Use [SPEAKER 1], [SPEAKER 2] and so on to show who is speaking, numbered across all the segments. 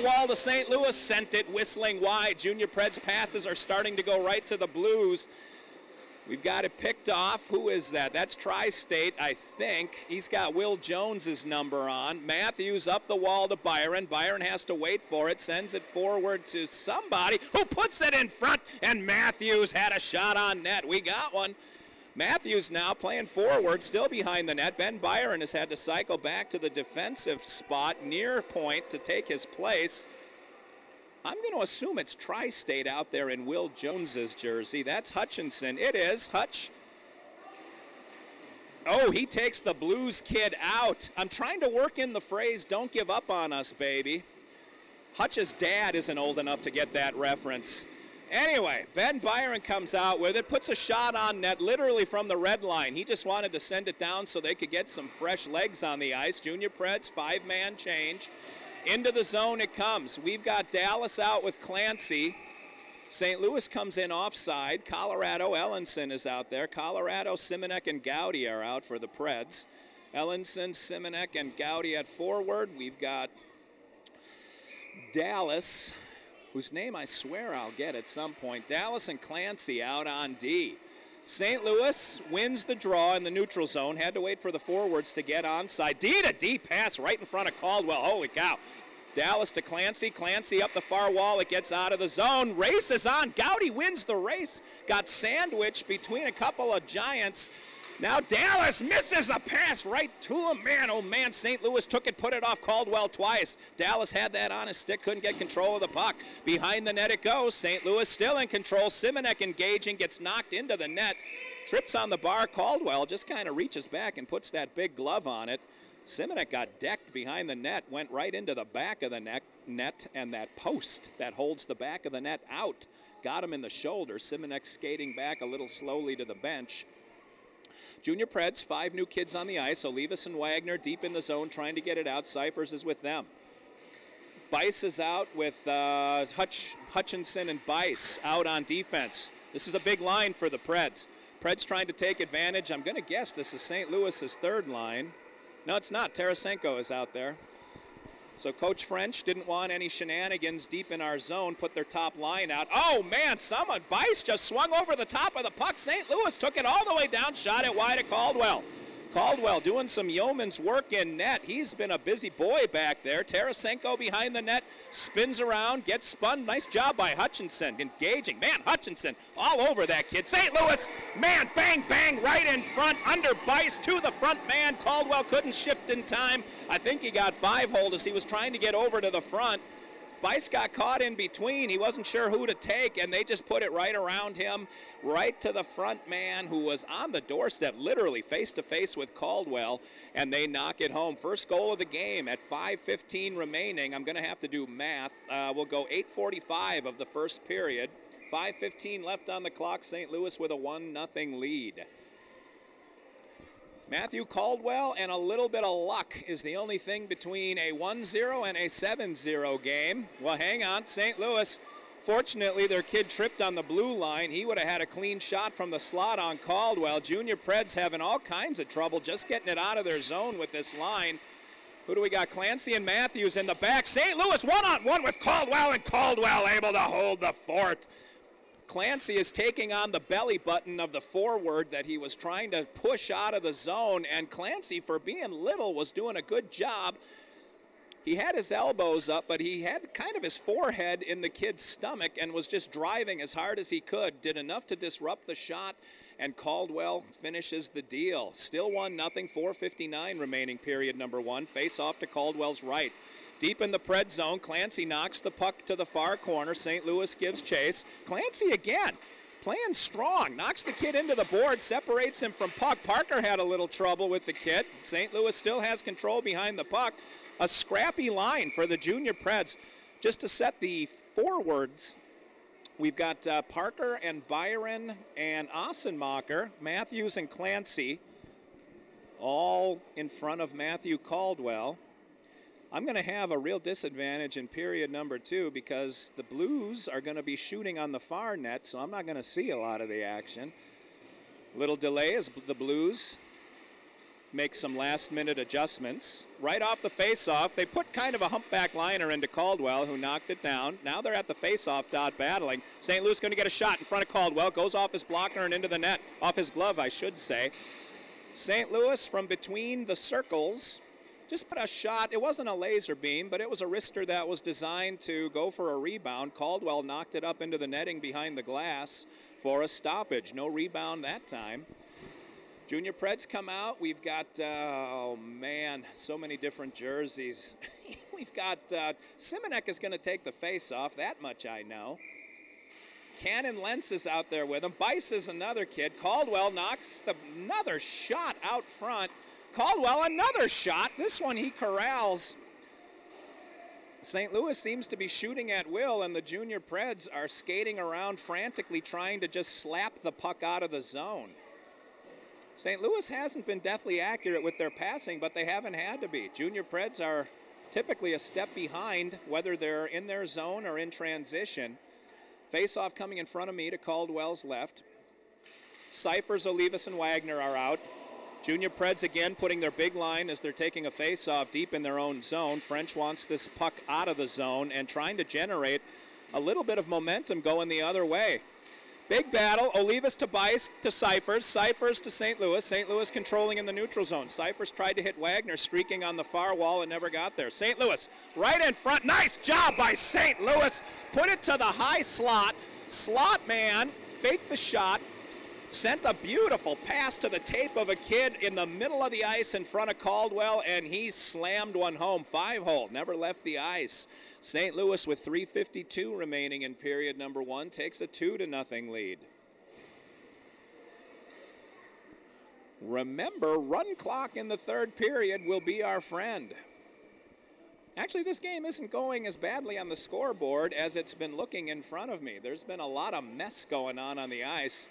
[SPEAKER 1] wall to St. Louis, sent it whistling wide. Junior Pred's passes are starting to go right to the Blues. We've got it picked off. Who is that? That's Tri-State, I think. He's got Will Jones's number on. Matthews up the wall to Byron. Byron has to wait for it, sends it forward to somebody who puts it in front, and Matthews had a shot on net. We got one. Matthews now playing forward, still behind the net. Ben Byron has had to cycle back to the defensive spot near point to take his place. I'm going to assume it's Tri-State out there in Will Jones's jersey. That's Hutchinson. It is. Hutch. Oh, he takes the Blues kid out. I'm trying to work in the phrase, don't give up on us, baby. Hutch's dad isn't old enough to get that reference. Anyway, Ben Byron comes out with it, puts a shot on net literally from the red line. He just wanted to send it down so they could get some fresh legs on the ice. Junior Pred's five-man change. Into the zone it comes. We've got Dallas out with Clancy. St. Louis comes in offside. Colorado, Ellenson is out there. Colorado, Simonek, and Gowdy are out for the Preds. Ellenson, Simonek, and Gowdy at forward. We've got Dallas, whose name I swear I'll get at some point. Dallas and Clancy out on D. St. Louis wins the draw in the neutral zone. Had to wait for the forwards to get onside. D to D pass right in front of Caldwell. Holy cow. Dallas to Clancy. Clancy up the far wall. It gets out of the zone. Race is on. Gowdy wins the race. Got sandwiched between a couple of giants. Now Dallas misses a pass right to him. Man, oh man, St. Louis took it, put it off Caldwell twice. Dallas had that on his stick, couldn't get control of the puck. Behind the net it goes. St. Louis still in control. Simonek engaging, gets knocked into the net. Trips on the bar. Caldwell just kind of reaches back and puts that big glove on it. Simonek got decked behind the net, went right into the back of the net, and that post that holds the back of the net out got him in the shoulder. Simonek skating back a little slowly to the bench. Junior Preds, 5 new kids on the ice. Olivas and Wagner deep in the zone trying to get it out. Cyphers is with them. Bice is out with Hutchinson and Bice out on defense. This is a big line for the Preds. Preds trying to take advantage. I'm going to guess this is St. Louis's third line. No, it's not. Tarasenko is out there. So Coach French didn't want any shenanigans deep in our zone, put their top line out. Oh, man, Bice just swung over the top of the puck. St. Louis took it all the way down, shot it wide at Caldwell. Caldwell doing some yeoman's work in net. He's been a busy boy back there. Tarasenko behind the net, spins around, gets spun. Nice job by Hutchinson, engaging. Man, Hutchinson all over that kid. St. Louis, man, bang, bang, right in front, under Bice to the front man. Caldwell couldn't shift in time. I think he got 5-hold as he was trying to get over to the front. Bice got caught in between. He wasn't sure who to take, and they just put it right around him, right to the front man who was on the doorstep, literally face-to-face with Caldwell, and they knock it home. First goal of the game at 5:15 remaining. I'm going to have to do math. We'll go 8:45 of the first period. 5:15 left on the clock. St. Louis with a 1-0 lead. Matthew Caldwell and a little bit of luck is the only thing between a 1-0 and a 7-0 game. Well, hang on, St. Louis, fortunately their kid tripped on the blue line. He would have had a clean shot from the slot on Caldwell. Junior Preds having all kinds of trouble just getting it out of their zone with this line. Who do we got? Clancy and Matthews in the back. St. Louis one-on-one with Caldwell, and Caldwell able to hold the fort. Clancy is taking on the belly button of the forward that he was trying to push out of the zone, and Clancy, for being little, was doing a good job. He had his elbows up, but he had kind of his forehead in the kid's stomach and was just driving as hard as he could. Did enough to disrupt the shot, and Caldwell finishes the deal. Still 1-0, 4:59 remaining period number 1. Face off to Caldwell's right. Deep in the Pred zone, Clancy knocks the puck to the far corner. St. Louis gives chase. Clancy again, playing strong. Knocks the kid into the board, separates him from puck. Parker had a little trouble with the kid. St. Louis still has control behind the puck. A scrappy line for the Junior Preds. Just to set the forwards, we've got Parker and Byron and Ossenmacher, Matthews and Clancy, all in front of Matthew Caldwell. I'm going to have a real disadvantage in period number 2 because the Blues are going to be shooting on the far net, so I'm not going to see a lot of the action. Little delay as the Blues make some last-minute adjustments. Right off the face-off, they put kind of a humpback liner into Caldwell, who knocked it down. Now they're at the face-off dot battling. St. Louis going to get a shot in front of Caldwell. Goes off his blocker and into the net. Off his glove, I should say. St. Louis from between the circles just put a shot. It wasn't a laser beam, but it was a wrister that was designed to go for a rebound. Caldwell knocked it up into the netting behind the glass for a stoppage. No rebound that time. Junior Preds come out. We've got, oh man, so many different jerseys. We've got, Simonek is going to take the face off. That much I know. Cannon Lentz is out there with him. Bice is another kid. Caldwell knocks another shot out front. Caldwell, another shot. This one he corrals. St. Louis seems to be shooting at will, and the Junior Preds are skating around frantically trying to just slap the puck out of the zone. St. Louis hasn't been deathly accurate with their passing, but they haven't had to be. Junior Preds are typically a step behind, whether they're in their zone or in transition. Face-off coming in front of me to Caldwell's left. Cyphers, Olivas, and Wagner are out. Junior Preds again putting their big line as they're taking a face-off deep in their own zone. French wants this puck out of the zone and trying to generate a little bit of momentum going the other way. Big battle, Olivas to Bice to Cyphers, Cyphers to St. Louis. St. Louis controlling in the neutral zone. Cyphers tried to hit Wagner, streaking on the far wall and never got there. St. Louis right in front. Nice job by St. Louis. Put it to the high slot. Slot man faked the shot. Sent a beautiful pass to the tape of a kid in the middle of the ice in front of Caldwell, and he slammed one home. 5-hole, never left the ice. St. Louis with 3:52 remaining in period number 1 takes a 2-0 lead. Remember, run clock in the third period will be our friend. Actually, this game isn't going as badly on the scoreboard as it's been looking in front of me. There's been a lot of mess going on the ice.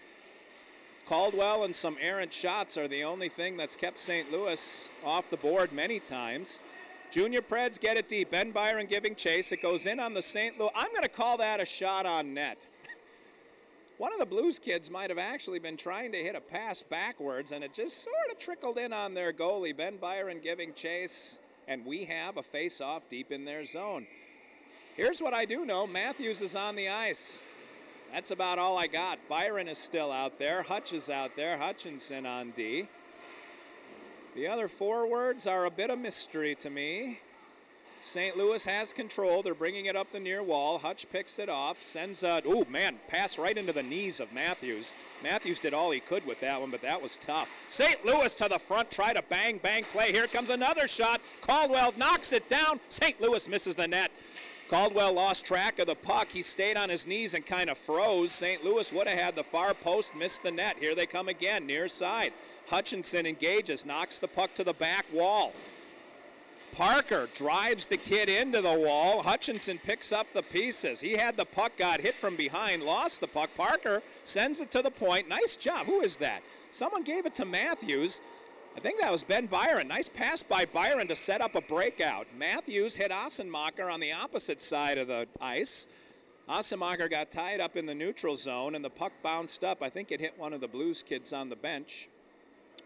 [SPEAKER 1] Caldwell and some errant shots are the only thing that's kept St. Louis off the board many times. Junior Preds get it deep. Ben Byron giving chase. It goes in on the St. Louis. I'm going to call that a shot on net. One of the Blues kids might have actually been trying to hit a pass backwards, and it just sort of trickled in on their goalie. Ben Byron giving chase, and we have a face-off deep in their zone. Here's what I do know. Matthews is on the ice. That's about all I got. Byron is still out there. Hutch is out there. Hutchinson on D. The other forwards are a bit of mystery to me. St. Louis has control. They're bringing it up the near wall. Hutch picks it off. Sends a, oh man, pass right into the knees of Matthews. Matthews did all he could with that one, but that was tough. St. Louis to the front, try to bang, play. Here comes another shot. Caldwell knocks it down. St. Louis misses the net. Caldwell lost track of the puck. He stayed on his knees and kind of froze. St. Louis would have had the far post, missed the net. Here they come again, near side. Hutchinson engages, knocks the puck to the back wall. Parker drives the kid into the wall. Hutchinson picks up the pieces. He had the puck, got hit from behind, lost the puck. Parker sends it to the point. Nice job. Who is that? Someone gave it to Matthews. I think that was Ben Byron. Nice pass by Byron to set up a breakout. Matthews hit Ossenmacher on the opposite side of the ice. Ossenmacher got tied up in the neutral zone, and the puck bounced up. I think it hit one of the Blues kids on the bench.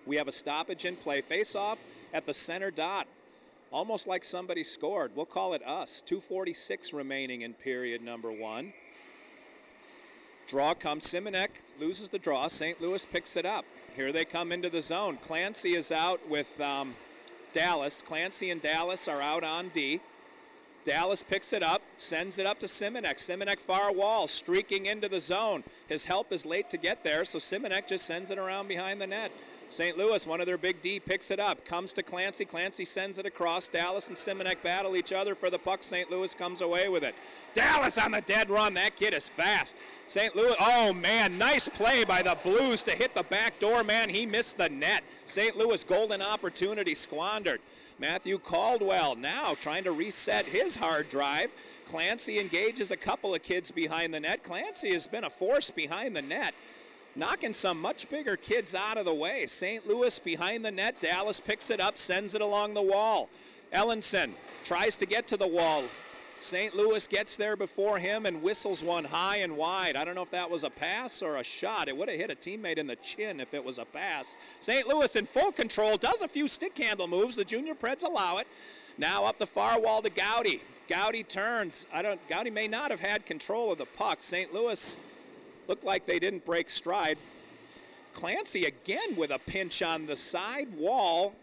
[SPEAKER 1] We have a stoppage in play. Face-off at the center dot. Almost like somebody scored. We'll call it us. 2:46 remaining in period number 1. Draw comes. Simonek loses the draw. St. Louis picks it up. Here they come into the zone. Clancy is out with Dallas. Clancy and Dallas are out on D. Dallas picks it up, sends it up to Simonek. Simonek far wall, streaking into the zone. His help is late to get there, so Simonek just sends it around behind the net. St. Louis, one of their big D, picks it up, comes to Clancy. Clancy sends it across. Dallas and Simonek battle each other for the puck. St. Louis comes away with it. Dallas on the dead run. That kid is fast. St. Louis, oh man, nice play by the Blues to hit the back door, man. He missed the net. St. Louis golden opportunity squandered. Matthew Caldwell now trying to reset his hard drive. Clancy engages a couple of kids behind the net. Clancy has been a force behind the net, knocking some much bigger kids out of the way. St. Louis behind the net. Dallas picks it up, sends it along the wall. Ellenson tries to get to the wall. St. Louis gets there before him and whistles one high and wide. I don't know if that was a pass or a shot. It would have hit a teammate in the chin if it was a pass. St. Louis in full control, does a few stick handle moves. The junior Preds allow it. Now up the far wall to Gowdy. Gowdy turns. Gowdy may not have had control of the puck. St. Louis looked like they didn't break stride. Clancy again with a pinch on the side wall.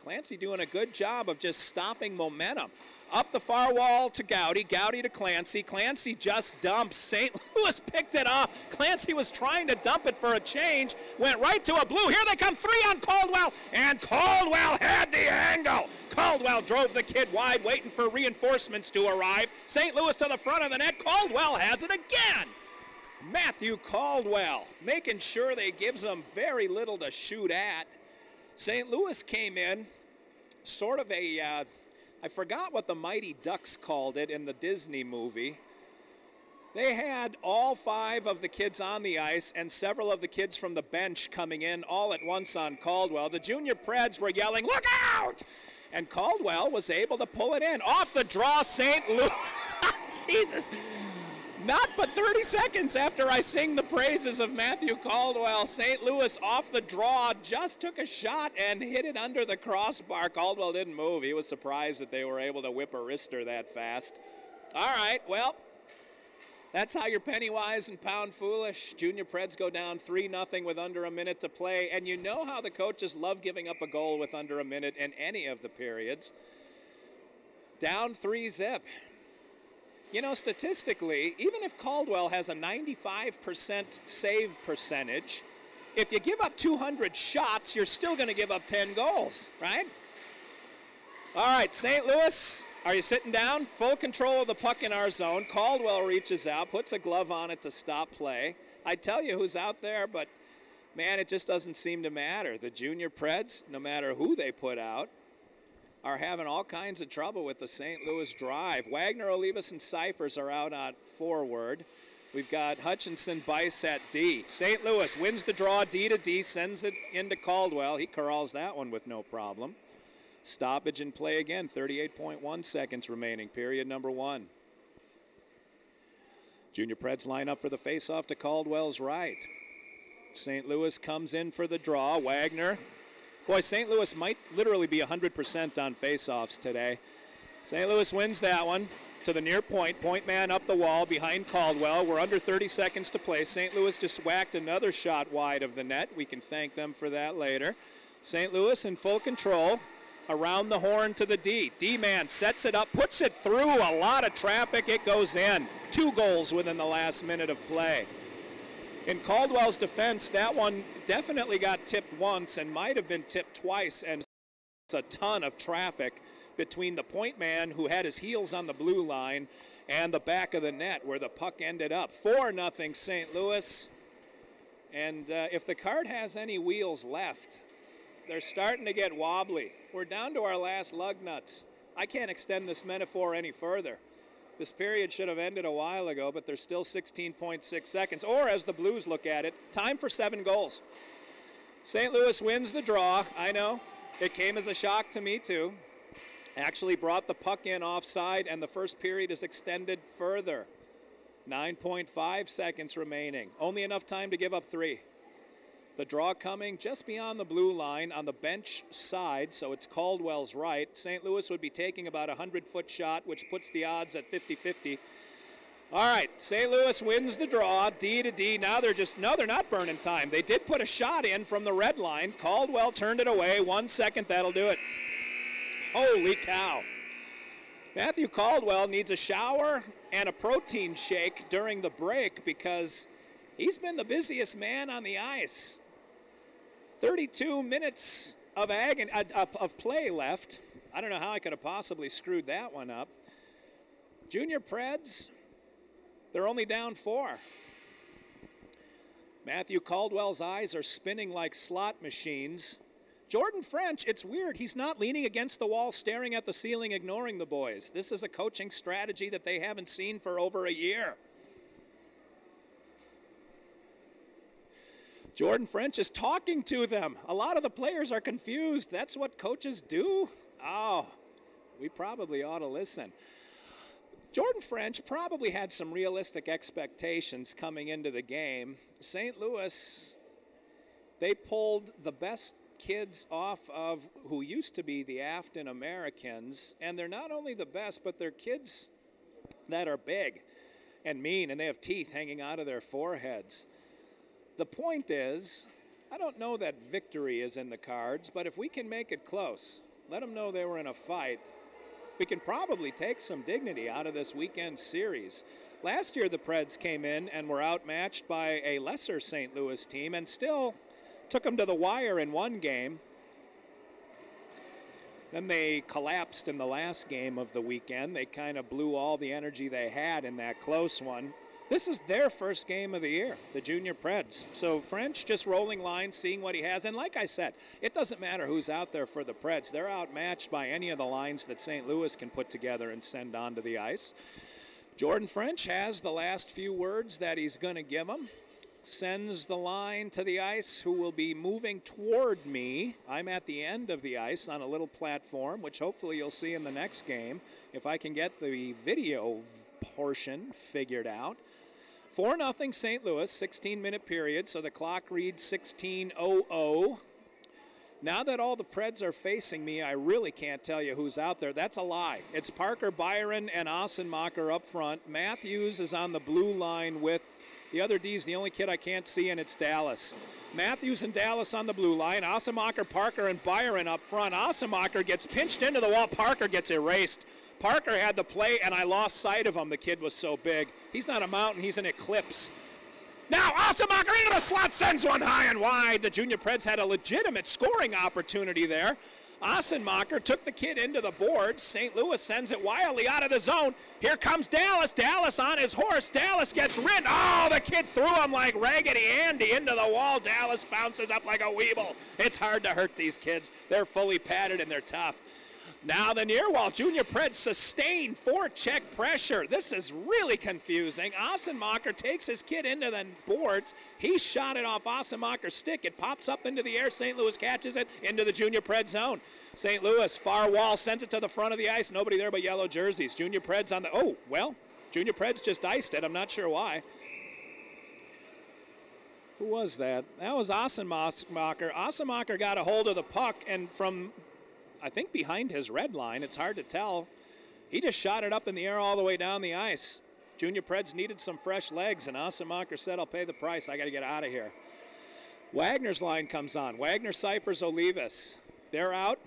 [SPEAKER 1] Clancy doing a good job of just stopping momentum. Up the far wall to Gowdy, Gowdy to Clancy. Clancy just dumps. St. Louis picked it off. Clancy was trying to dump it for a change. Went right to a blue. Here they come, 3 on Caldwell. And Caldwell had the angle. Caldwell drove the kid wide, waiting for reinforcements to arrive. St. Louis to the front of the net. Caldwell has it again. Matthew Caldwell making sure they gives them very little to shoot at. St. Louis came in sort of a... I forgot what the Mighty Ducks called it in the Disney movie. They had all 5 of the kids on the ice and several of the kids from the bench coming in all at once on Caldwell. The junior Preds were yelling, "Look out!" And Caldwell was able to pull it in. Off the draw, St. Louis. Jesus. Not but 30 seconds after I sing the praises of Matthew Caldwell, St. Louis off the draw just took a shot and hit it under the crossbar. Caldwell didn't move. He was surprised that they were able to whip a wrister that fast. All right, well, that's how you're penny wise and pound foolish. Junior Preds go down 3-0 with under a minute to play, and you know how the coaches love giving up a goal with under a minute in any of the periods. Down 3-zip. You know, statistically, even if Caldwell has a 95% save percentage, if you give up 200 shots, you're still going to give up 10 goals, right? All right, St. Louis, are you sitting down? Full control of the puck in our zone. Caldwell reaches out, puts a glove on it to stop play. I tell you who's out there, but, man, it just doesn't seem to matter. The junior Preds, no matter who they put out, are having all kinds of trouble with the St. Louis drive. Wagner, Olivas, and Cyphers are out on forward. We've got Hutchinson, Bice at D. St. Louis wins the draw, D to D, sends it into Caldwell. He corrals that one with no problem. Stoppage in play again, 38.1 seconds remaining, period number 1. Junior Preds line up for the faceoff to Caldwell's right. St. Louis comes in for the draw. Wagner. Boy, St. Louis might literally be 100% on faceoffs today. St. Louis wins that one to the near point. Point man up the wall behind Caldwell. We're under 30 seconds to play. St. Louis just whacked another shot wide of the net. We can thank them for that later. St. Louis in full control. Around the horn to the D. D-man sets it up, puts it through a lot of traffic. It goes in. 2 goals within the last minute of play. In Caldwell's defense, that one definitely got tipped once and might have been tipped twice, and it's a ton of traffic between the point man who had his heels on the blue line and the back of the net where the puck ended up. 4-0 St. Louis. And if the card has any wheels left, they're starting to get wobbly. We're down to our last lug nuts. I can't extend this metaphor any further. This period should have ended a while ago, but there's still 16.6 seconds. Or, as the Blues look at it, time for 7 goals. St. Louis wins the draw. I know. It came as a shock to me, too. Actually brought the puck in offside, and the first period is extended further. 9.5 seconds remaining. Only enough time to give up 3. The draw coming just beyond the blue line on the bench side, so it's Caldwell's right. St. Louis would be taking about a 100-foot shot, which puts the odds at 50-50. All right, St. Louis wins the draw, D to D. Now they're not burning time. They did put a shot in from the red line. Caldwell turned it away. 1 second, that'll do it. Holy cow. Matthew Caldwell needs a shower and a protein shake during the break because he's been the busiest man on the ice. 32 minutes of play left. I don't know how I could have possibly screwed that one up. Junior Preds, they're only down 4. Matthew Caldwell's eyes are spinning like slot machines. Jordan French, it's weird. He's not leaning against the wall, staring at the ceiling, ignoring the boys. This is a coaching strategy that they haven't seen for over a year. Jordan French is talking to them. A lot of the players are confused. That's what coaches do? Oh, we probably ought to listen. Jordan French probably had some realistic expectations coming into the game. St. Louis, they pulled the best kids off of who used to be the Afton Americans, and they're not only the best, but they're kids that are big and mean, and they have teeth hanging out of their foreheads. The point is, I don't know that victory is in the cards, but if we can make it close, let them know they were in a fight, we can probably take some dignity out of this weekend series. Last year, the Preds came in and were outmatched by a lesser St. Louis team and still took them to the wire in one game. Then they collapsed in the last game of the weekend. They kind of blew all the energy they had in that close one. This is their first game of the year, the Junior Preds. So French just rolling lines, seeing what he has. And like I said, it doesn't matter who's out there for the Preds. They're outmatched by any of the lines that St. Louis can put together and send onto the ice. Jordan French has the last few words that he's going to give them. Sends the line to the ice, who will be moving toward me. I'm at the end of the ice on a little platform, which hopefully you'll see in the next game if I can get the video portion figured out. 4-0 St. Louis, 16-minute period, so the clock reads 16:00. Now that all the Preds are facing me, I really can't tell you who's out there. That's a lie. It's Parker, Byron, and Ossenmacher up front. Matthews is on the blue line with the other D's, the only kid I can't see, and it's Dallas. Matthews and Dallas on the blue line. Ossenmacher, Parker, and Byron up front. Ossenmacher gets pinched into the wall. Parker gets erased. Parker had the play, and I lost sight of him. The kid was so big. He's not a mountain. He's an eclipse. Now, Ossenmacher into the slot, sends one high and wide. The Junior Preds had a legitimate scoring opportunity there. Ossenmacher took the kid into the boards. St. Louis sends it wildly out of the zone. Here comes Dallas. Dallas on his horse. Dallas gets rid. Oh, the kid threw him like Raggedy Andy into the wall. Dallas bounces up like a weeble. It's hard to hurt these kids. They're fully padded and they're tough. Now the near wall, Junior Preds sustained forecheck pressure. This is really confusing. Ossenmacher takes his kid into the boards. He shot it off Ossenmacher's stick. It pops up into the air. St. Louis catches it into the Junior Preds zone. St. Louis, far wall, sends it to the front of the ice. Nobody there but yellow jerseys. Junior Preds on the, oh, well, Junior Preds just iced it. I'm not sure why. Who was that? That was Ossenmacher. Ossenmacher got a hold of the puck, and from, I think, behind his red line, it's hard to tell, he just shot it up in the air all the way down the ice. Junior Preds needed some fresh legs, and Ossenmacher said, I'll pay the price. I got to get out of here. Wagner's line comes on. Wagner, Cyphers, Loiuis. They're out.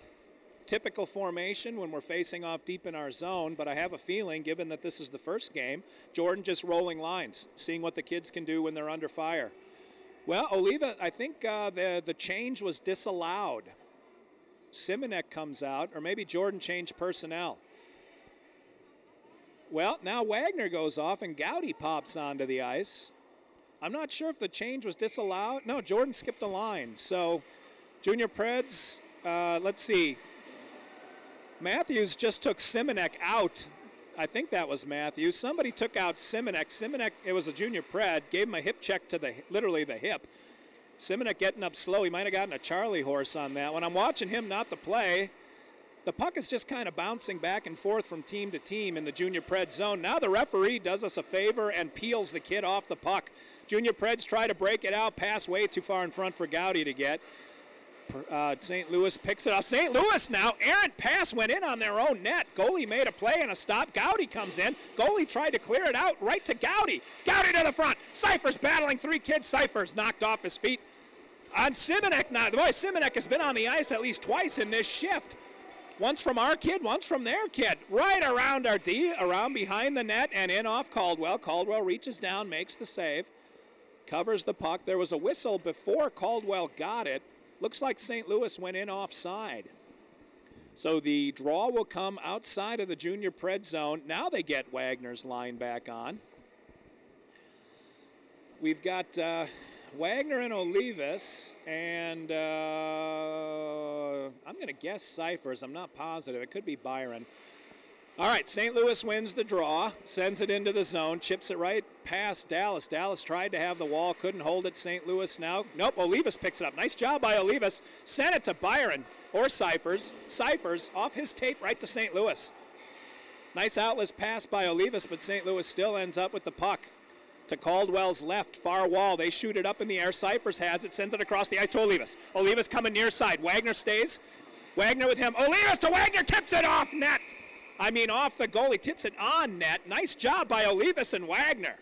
[SPEAKER 1] Typical formation when we're facing off deep in our zone, but I have a feeling, given that this is the first game, Jordan just rolling lines, seeing what the kids can do when they're under fire. Well, Oliva, I think the change was disallowed. Simonek comes out, or maybe Jordan changed personnel. Well, now Wagner goes off and Gowdy pops onto the ice. I'm not sure if the change was disallowed. No, Jordan skipped a line. So Junior Preds, let's see. Matthews just took Simonek out. I think that was Matthews. Somebody took out Simonek. Simonek, it was a Junior Pred, gave him a hip check to literally the hip. Simonek getting up slow. He might have gotten a Charlie horse on that. When I'm watching him not the play, the puck is just kind of bouncing back and forth from team to team in the Junior Pred zone. Now the referee does us a favor and peels the kid off the puck. Junior Preds try to break it out, pass way too far in front for Gowdy to get. St. Louis picks it up. St. Louis now, errant pass went in on their own net. Goalie made a play and a stop. Gowdy comes in. Goalie tried to clear it out right to Gowdy. Gowdy to the front. Cyphers battling three kids. Cyphers knocked off his feet. On Simonek now. Boy, Simonek has been on the ice at least twice in this shift. Once from our kid, once from their kid. Right around our D, around behind the net and in off Caldwell. Caldwell reaches down, makes the save. Covers the puck. There was a whistle before Caldwell got it. Looks like St. Louis went in offside. So the draw will come outside of the Junior Pred zone. Now they get Wagner's line back on. We've got Wagner and Loiuis, and I'm going to guess Cyphers. I'm not positive. It could be Byron. All right, St. Louis wins the draw, sends it into the zone, chips it right past Dallas. Dallas tried to have the wall, couldn't hold it. St. Louis now. Nope, Loiuis picks it up. Nice job by Loiuis. Sent it to Byron or Cyphers. Cyphers off his tape right to St. Louis. Nice outless pass by Loiuis, but St. Louis still ends up with the puck. To Caldwell's left, far wall. They shoot it up in the air. Cyphers has it, sends it across the ice to Loiuis. Loiuis coming near side. Wagner stays. Wagner with him. Loiuis to Wagner, tips it off net. I mean off the goalie, tips it on net. Nice job by Loiuis and Wagner.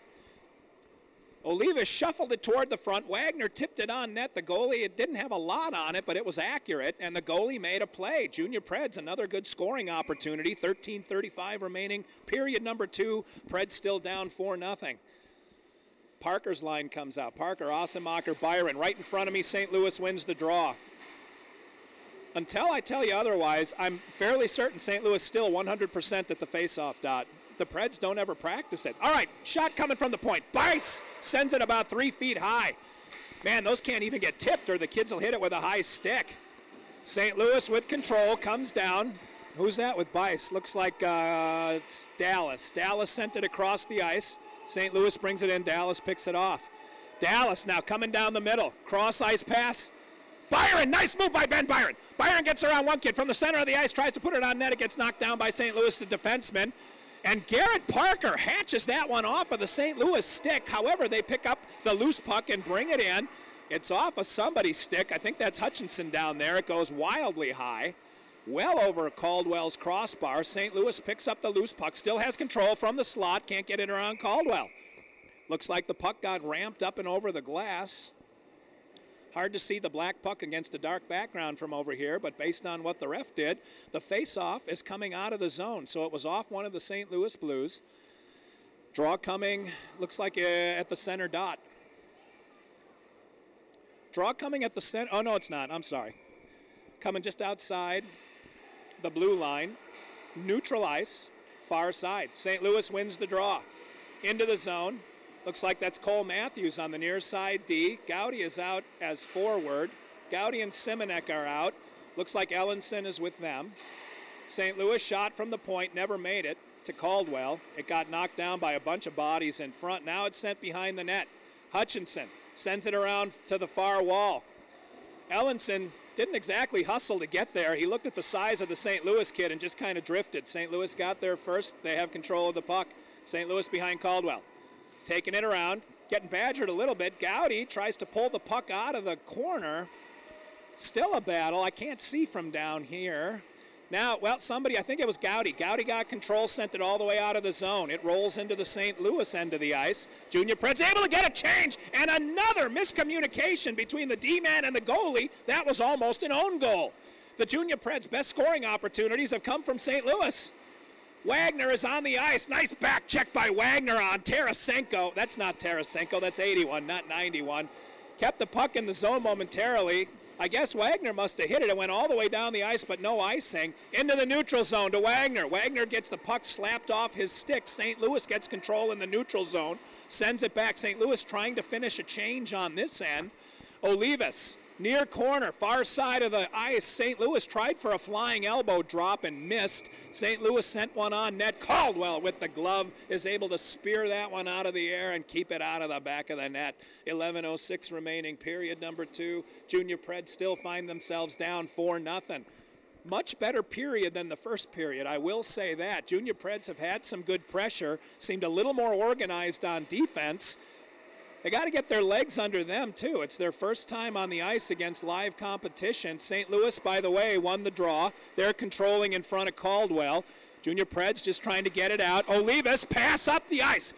[SPEAKER 1] Loiuis shuffled it toward the front. Wagner tipped it on net. The goalie, it didn't have a lot on it, but it was accurate, and the goalie made a play. Junior Preds, another good scoring opportunity. 13:35 remaining. Period number 2. Preds still down 4-0. Parker's line comes out. Parker, Osemacher, Byron. Right in front of me, St. Louis wins the draw. Until I tell you otherwise, I'm fairly certain St. Louis still 100% at the faceoff dot. The Preds don't ever practice it. All right, shot coming from the point. Bice sends it about 3 feet high. Man, those can't even get tipped or the kids will hit it with a high stick. St. Louis with control, comes down. Who's that with Bice? Looks like it's Dallas. Dallas sent it across the ice. St. Louis brings it in. Dallas picks it off. Dallas now coming down the middle. Cross ice pass. Byron, nice move by Ben Byron. Byron gets around one kid from the center of the ice, tries to put it on net. It gets knocked down by St. Louis, the defenseman. And Garrett Parker hatches that one off of the St. Louis stick. However, they pick up the loose puck and bring it in. It's off of somebody's stick. I think that's Hutchinson down there. It goes wildly high, well over Caldwell's crossbar. St. Louis picks up the loose puck, still has control from the slot, can't get it around Caldwell. Looks like the puck got ramped up and over the glass. Hard to see the black puck against a dark background from over here, but based on what the ref did, the face-off is coming out of the zone, so it was off one of the St. Louis Blues. Draw coming, looks like at the center dot. Draw coming at the center, oh no it's not, I'm sorry. Coming just outside the blue line, neutral ice, far side. St. Louis wins the draw. Into the zone. Looks like that's Cole Matthews on the near side D. Gowdy is out as forward. Gowdy and Simonek are out. Looks like Ellenson is with them. St. Louis shot from the point, never made it to Caldwell. It got knocked down by a bunch of bodies in front. Now it's sent behind the net. Hutchinson sends it around to the far wall. Ellenson didn't exactly hustle to get there. He looked at the size of the St. Louis kid and just kind of drifted. St. Louis got there first. They have control of the puck. St. Louis behind Caldwell. Taking it around, getting badgered a little bit. Gowdy tries to pull the puck out of the corner. Still a battle. I can't see from down here. Now, well, somebody, I think it was Gowdy. Gowdy got control, sent it all the way out of the zone. It rolls into the St. Louis end of the ice. Junior Preds able to get a change, and another miscommunication between the D-man and the goalie. That was almost an own goal. The Junior Preds' best scoring opportunities have come from St. Louis. Wagner is on the ice. Nice back check by Wagner on Tarasenko. That's not Tarasenko. That's 81, not 91. Kept the puck in the zone momentarily. I guess Wagner must have hit it. It went all the way down the ice, but no icing. Into the neutral zone to Wagner. Wagner gets the puck slapped off his stick. St. Louis gets control in the neutral zone. Sends it back. St. Louis trying to finish a change on this end. Loiuis. Near corner, far side of the ice. St. Louis tried for a flying elbow drop and missed. St. Louis sent one on net. Caldwell with the glove is able to spear that one out of the air and keep it out of the back of the net. 11:06 remaining, period number 2. Junior Preds still find themselves down 4-0. Much better period than the first period, I will say that. Junior Preds have had some good pressure, seemed a little more organized on defense. They got to get their legs under them, too. It's their first time on the ice against live competition. St. Louis, by the way, won the draw. They're controlling in front of Caldwell. Junior Preds just trying to get it out. Loiuis pass up the ice.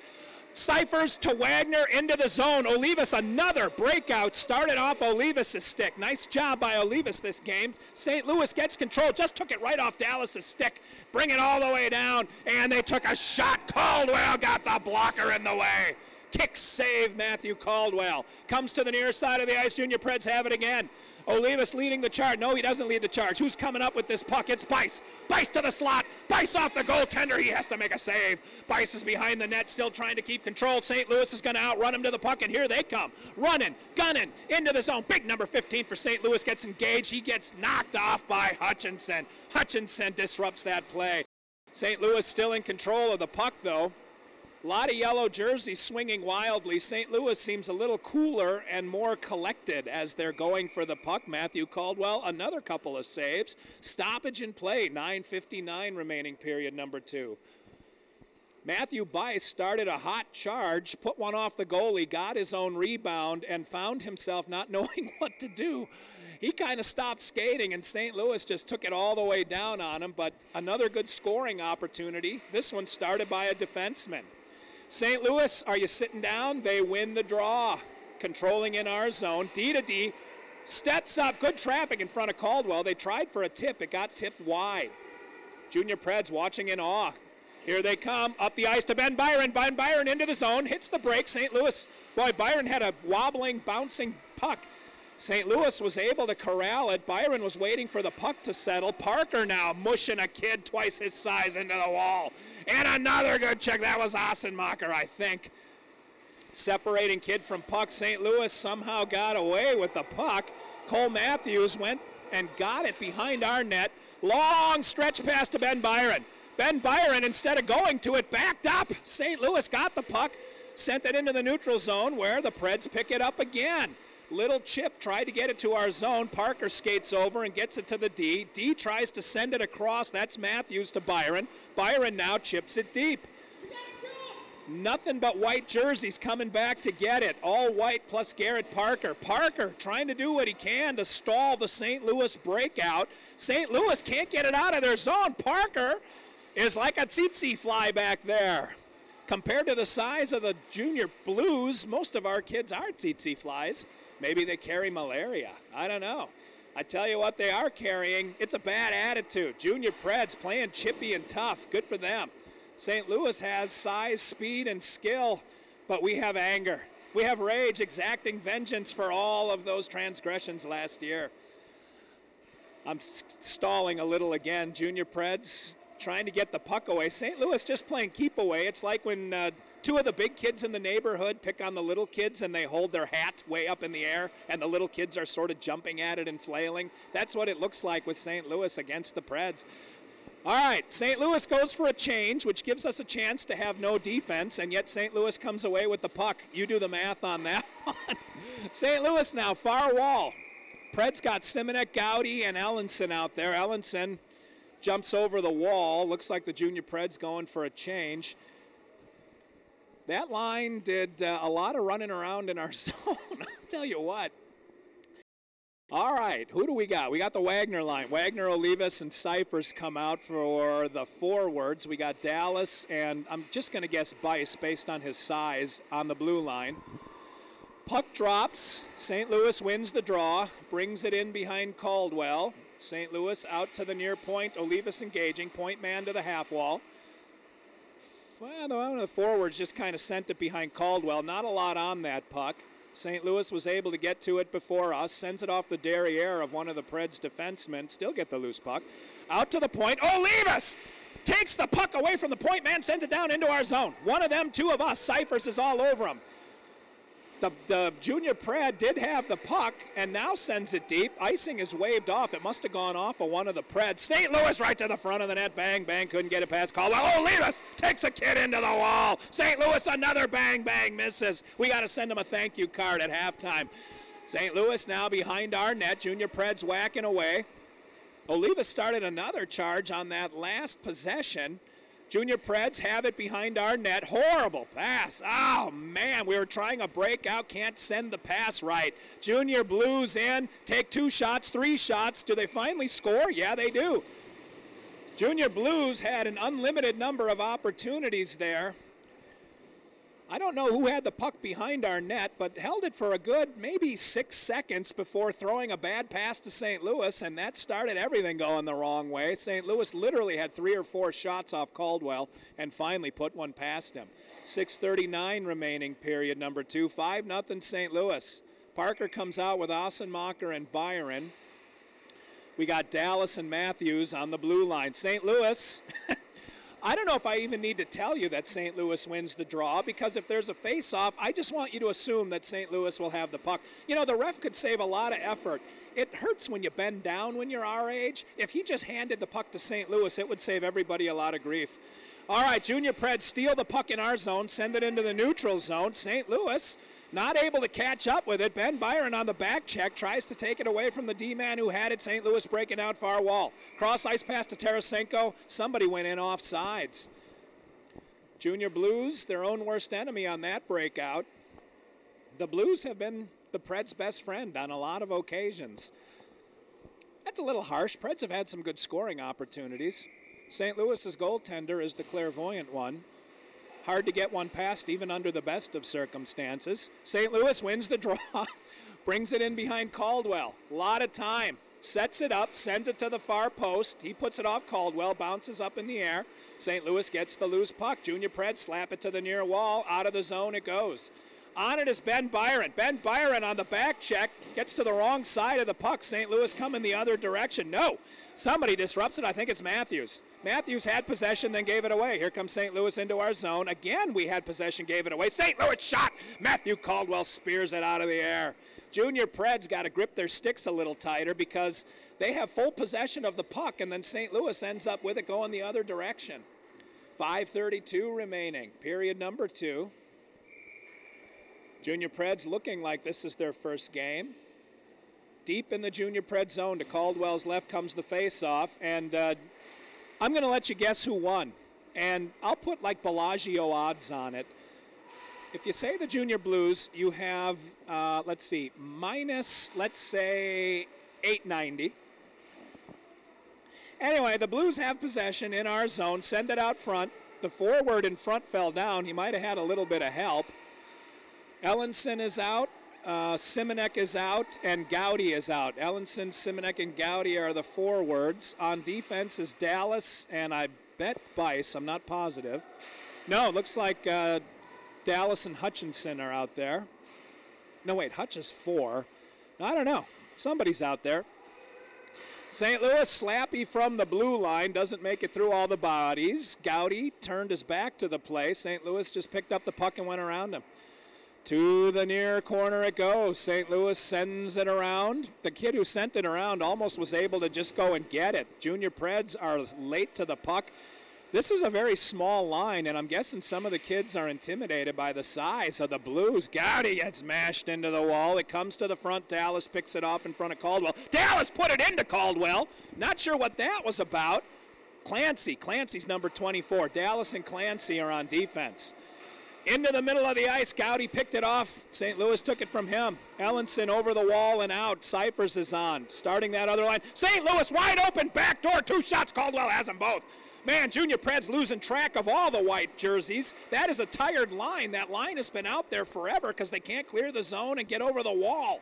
[SPEAKER 1] Cyphers to Wagner into the zone. Loiuis, another breakout. Started off Loiuis' stick. Nice job by Loiuis this game. St. Louis gets control. Just took it right off Dallas' stick. Bring it all the way down. And they took a shot. Caldwell got the blocker in the way. Kick save, Matthew Caldwell. Comes to the near side of the ice. Junior Preds have it again. Loiuis leading the charge. No, he doesn't lead the charge. Who's coming up with this puck? It's Bice. Bice to the slot. Bice off the goaltender. He has to make a save. Bice is behind the net, still trying to keep control. St. Louis is going to outrun him to the puck, and here they come. Running, gunning, into the zone. Big number 15 for St. Louis gets engaged. He gets knocked off by Hutchinson. Hutchinson disrupts that play. St. Louis still in control of the puck, though. A lot of yellow jerseys swinging wildly. St. Louis seems a little cooler and more collected as they're going for the puck. Matthew Caldwell, another couple of saves. Stoppage in play, 9:59 remaining, period number 2. Matthew Bice started a hot charge, put one off the goalie, got his own rebound, and found himself not knowing what to do. He kind of stopped skating, and St. Louis just took it all the way down on him, but another good scoring opportunity. This one started by a defenseman. St. Louis, are you sitting down? They win the draw, controlling in our zone. D steps up, good traffic in front of Caldwell. They tried for a tip, it got tipped wide. Junior Preds watching in awe. Here they come, up the ice to Ben Byron. Ben Byron into the zone, hits the break. St. Louis, boy, Byron had a wobbling, bouncing puck. St. Louis was able to corral it. Byron was waiting for the puck to settle. Parker now mushing a kid twice his size into the wall. And another good check. That was Ossenmacher, I think. Separating kid from puck. St. Louis somehow got away with the puck. Cole Matthews went and got it behind our net. Long stretch pass to Ben Byron. Ben Byron, instead of going to it, backed up. St. Louis got the puck, sent it into the neutral zone where the Preds pick it up again. Little chip tried to get it to our zone. Parker skates over and gets it to the D. D tries to send it across. That's Matthews to Byron. Byron now chips it deep. Nothing but white jerseys coming back to get it. All white plus Garrett Parker. Parker trying to do what he can to stall the St. Louis breakout. St. Louis can't get it out of their zone. Parker is like a tsetse fly back there. Compared to the size of the Junior Blues, most of our kids are tsetse flies. Maybe they carry malaria. I don't know. I tell you what they are carrying. It's a bad attitude. Junior Preds playing chippy and tough. Good for them. St. Louis has size, speed, and skill, but we have anger. We have rage, exacting vengeance for all of those transgressions last year. I'm stalling a little again. Junior Preds trying to get the puck away. St. Louis just playing keep away. It's like when two of the big kids in the neighborhood pick on the little kids and they hold their hat way up in the air and the little kids are sort of jumping at it and flailing. That's what it looks like with St. Louis against the Preds. All right, St. Louis goes for a change, which gives us a chance to have no defense, and yet St. Louis comes away with the puck. You do the math on that one. St. Louis now, far wall. Preds got Simonek, Gowdy, and Ellenson out there. Ellenson jumps over the wall. Looks like the Junior Preds going for a change. That line did a lot of running around in our zone. I'll tell you what. All right, who do we got? We got the Wagner line. Wagner, Loiuis, and Cyphers come out for the forwards. We got Dallas, and I'm just going to guess Bice based on his size on the blue line. Puck drops. St. Louis wins the draw, brings it in behind Caldwell. St. Louis out to the near point. Loiuis engaging. Point man to the half wall. Well, one of the forwards just kind of sent it behind Caldwell. Not a lot on that puck. St. Louis was able to get to it before us. Sends it off the derriere of one of the Preds defensemen. Still get the loose puck. Out to the point. Loiuis takes the puck away from the point man. Sends it down into our zone. One of them, two of us. Cyphers is all over him. The Junior Pred did have the puck and now sends it deep. Icing is waved off. It must have gone off of one of the Preds. St. Louis right to the front of the net. Bang, bang. Couldn't get it past Caldwell. Loiuis takes a kid into the wall. St. Louis another bang, bang misses. We got to send him a thank you card at halftime. St. Louis now behind our net. Junior Preds whacking away. Loiuis started another charge on that last possession. Junior Preds have it behind our net. Horrible pass. Oh, man, we were trying a breakout. Can't send the pass right. Junior Blues in. Take 2 shots, 3 shots. Do they finally score? Yeah, they do. Junior Blues had an unlimited number of opportunities there. I don't know who had the puck behind our net, but held it for a good maybe 6 seconds before throwing a bad pass to St. Louis, and that started everything going the wrong way. St. Louis literally had 3 or 4 shots off Caldwell and finally put one past him. 6:39 remaining, period number 2. 5-0 St. Louis. Parker comes out with Ossenmacher and Byron. We got Dallas and Matthews on the blue line. St. Louis... I don't know if I even need to tell you that St. Louis wins the draw, because if there's a face-off, I just want you to assume that St. Louis will have the puck. You know, the ref could save a lot of effort. It hurts when you bend down when you're our age. If he just handed the puck to St. Louis, it would save everybody a lot of grief. All right, Junior Preds steal the puck in our zone, send it into the neutral zone. St. Louis not able to catch up with it. Ben Byron on the back check tries to take it away from the D-man who had it. St. Louis breaking out far wall. Cross ice pass to Tarasenko. Somebody went in offsides. Junior Blues, their own worst enemy on that breakout. The Blues have been the Preds' best friend on a lot of occasions. That's a little harsh. Preds have had some good scoring opportunities. St. Louis's goaltender is the clairvoyant one. Hard to get one past even under the best of circumstances. St. Louis wins the draw, brings it in behind Caldwell. A lot of time. Sets it up, sends it to the far post. He puts it off Caldwell, bounces up in the air. St. Louis gets the loose puck. Junior Preds slap it to the near wall. Out of the zone it goes. On it is Ben Byron. Ben Byron on the back check gets to the wrong side of the puck. St. Louis coming the other direction. No, somebody disrupts it. I think it's Matthews. Matthews had possession, then gave it away. Here comes St. Louis into our zone. Again, we had possession, gave it away. St. Louis shot. Matthew Caldwell spears it out of the air. Junior Preds got to grip their sticks a little tighter because they have full possession of the puck, and then St. Louis ends up with it going the other direction. 5:32 remaining, period number 2. Junior Preds looking like this is their first game. Deep in the Junior Preds zone to Caldwell's left comes the face-off, and I'm going to let you guess who won. And I'll put like Bellagio odds on it. If you say the Junior Blues, you have, minus, let's say, 890. Anyway, the Blues have possession in our zone, send it out front. The forward in front fell down. He might have had a little bit of help. Ellenson is out, Simonek is out, and Gowdy is out. Ellenson, Simonek, and Gowdy are the forwards. On defense is Dallas, and I bet Bice. I'm not positive. No, it looks like Dallas and Hutchinson are out there. No, wait, Hutch is 4. I don't know. Somebody's out there. St. Louis, Slappy from the blue line, doesn't make it through all the bodies. Gowdy turned his back to the play. St. Louis just picked up the puck and went around him. To the near corner it goes. St. Louis sends it around. The kid who sent it around almost was able to just go and get it. Junior Preds are late to the puck. This is a very small line, and I'm guessing some of the kids are intimidated by the size of the Blues. Gowdy gets mashed into the wall. It comes to the front. Dallas picks it off in front of Caldwell. Dallas put it into Caldwell. Not sure what that was about. Clancy's number 24. Dallas and Clancy are on defense. Into the middle of the ice, Gowdy picked it off. St. Louis took it from him. Ellenson over the wall and out. Cyphers is on, starting that other line. St. Louis wide open, back door, 2 shots. Caldwell has them both. Man, Junior Preds losing track of all the white jerseys. That is a tired line. That line has been out there forever because they can't clear the zone and get over the wall.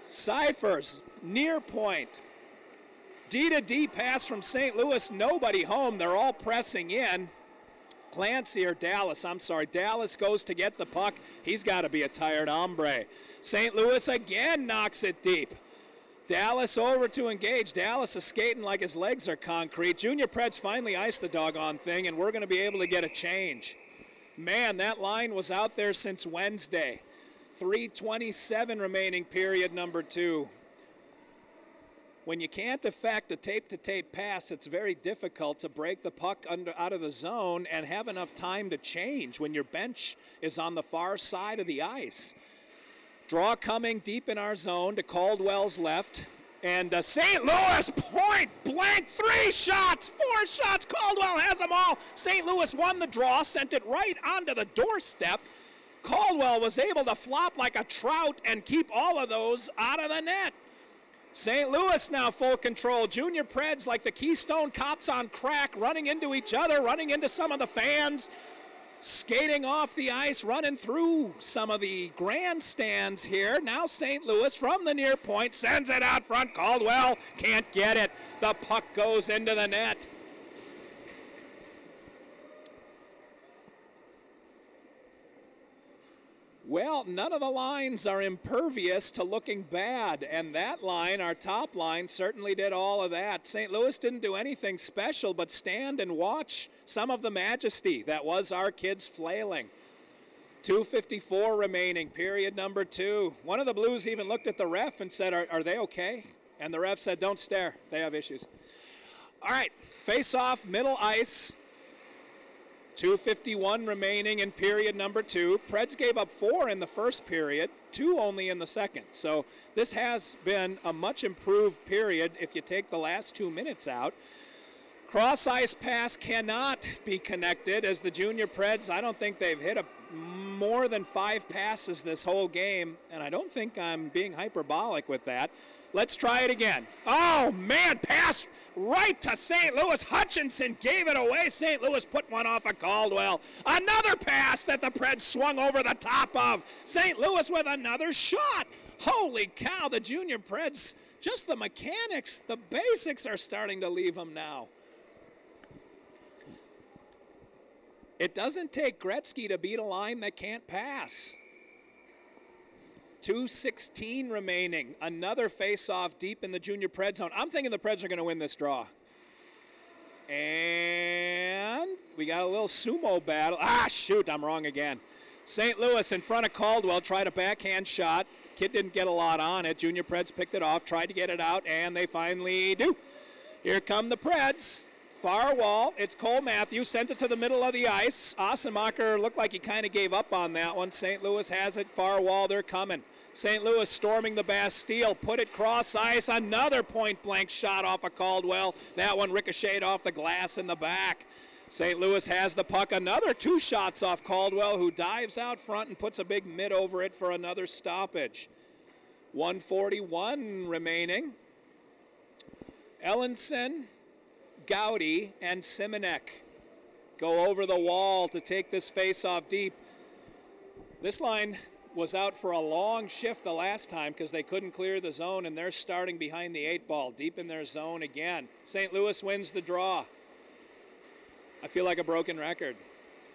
[SPEAKER 1] Cyphers, near point. D-to-D pass from St. Louis, nobody home. They're all pressing in. Clancy or Dallas, I'm sorry. Dallas goes to get the puck. He's got to be a tired hombre. St. Louis again knocks it deep. Dallas over to engage. Dallas is skating like his legs are concrete. Junior Preds finally iced the doggone thing, and we're going to be able to get a change. Man, that line was out there since Wednesday. 3:27 remaining, period number 2. When you can't effect a tape-to-tape pass, it's very difficult to break the puck out of the zone and have enough time to change when your bench is on the far side of the ice. Draw coming deep in our zone to Caldwell's left. And St. Louis, point blank, 3 shots, 4 shots. Caldwell has them all. St. Louis won the draw, sent it right onto the doorstep. Caldwell was able to flop like a trout and keep all of those out of the net. St. Louis now full control. Junior Preds like the Keystone Cops on crack, running into each other, running into some of the fans, skating off the ice, running through some of the grandstands here. Now St. Louis from the near point sends it out front. Caldwell can't get it. The puck goes into the net. Well, none of the lines are impervious to looking bad, and that line, our top line, certainly did all of that. St. Louis didn't do anything special but stand and watch some of the majesty that was our kids flailing. 2:54 remaining, period number 2. One of the Blues even looked at the ref and said, are they okay? And the ref said, don't stare, they have issues. All right, face-off, middle ice. 2:51 remaining in period number 2. Preds gave up 4 in the first period, 2 only in the second. So this has been a much improved period if you take the last 2 minutes out. Cross ice pass cannot be connected as the Junior Preds, I don't think they've hit more than 5 passes this whole game, and I don't think I'm being hyperbolic with that. Let's try it again. Oh, man, pass right to St. Louis. Hutchinson gave it away. St. Louis put one off of Caldwell. Another pass that the Preds swung over the top of. St. Louis with another shot. Holy cow, the Junior Preds, just the mechanics, the basics are starting to leave them now. It doesn't take Gretzky to beat a line that can't pass. 2:16 remaining. Another face-off deep in the Junior Pred zone. I'm thinking the Preds are going to win this draw. And we got a little sumo battle. Ah, shoot, I'm wrong again. St. Louis in front of Caldwell tried a backhand shot. Kid didn't get a lot on it. Junior Preds picked it off, tried to get it out, and they finally do. Here come the Preds. Far wall, it's Cole Matthews, sent it to the middle of the ice. Ossenmacher looked like he kind of gave up on that one. St. Louis has it, far wall, they're coming. St. Louis storming the Bastille, put it cross ice, another point-blank shot off of Caldwell. That one ricocheted off the glass in the back. St. Louis has the puck, another 2 shots off Caldwell, who dives out front and puts a big mitt over it for another stoppage. 1:41 remaining. Ellenson, Gowdy, and Simonek go over the wall to take this face-off deep. This line was out for a long shift the last time because they couldn't clear the zone, and they're starting behind the 8 ball, deep in their zone again. St. Louis wins the draw. I feel like a broken record.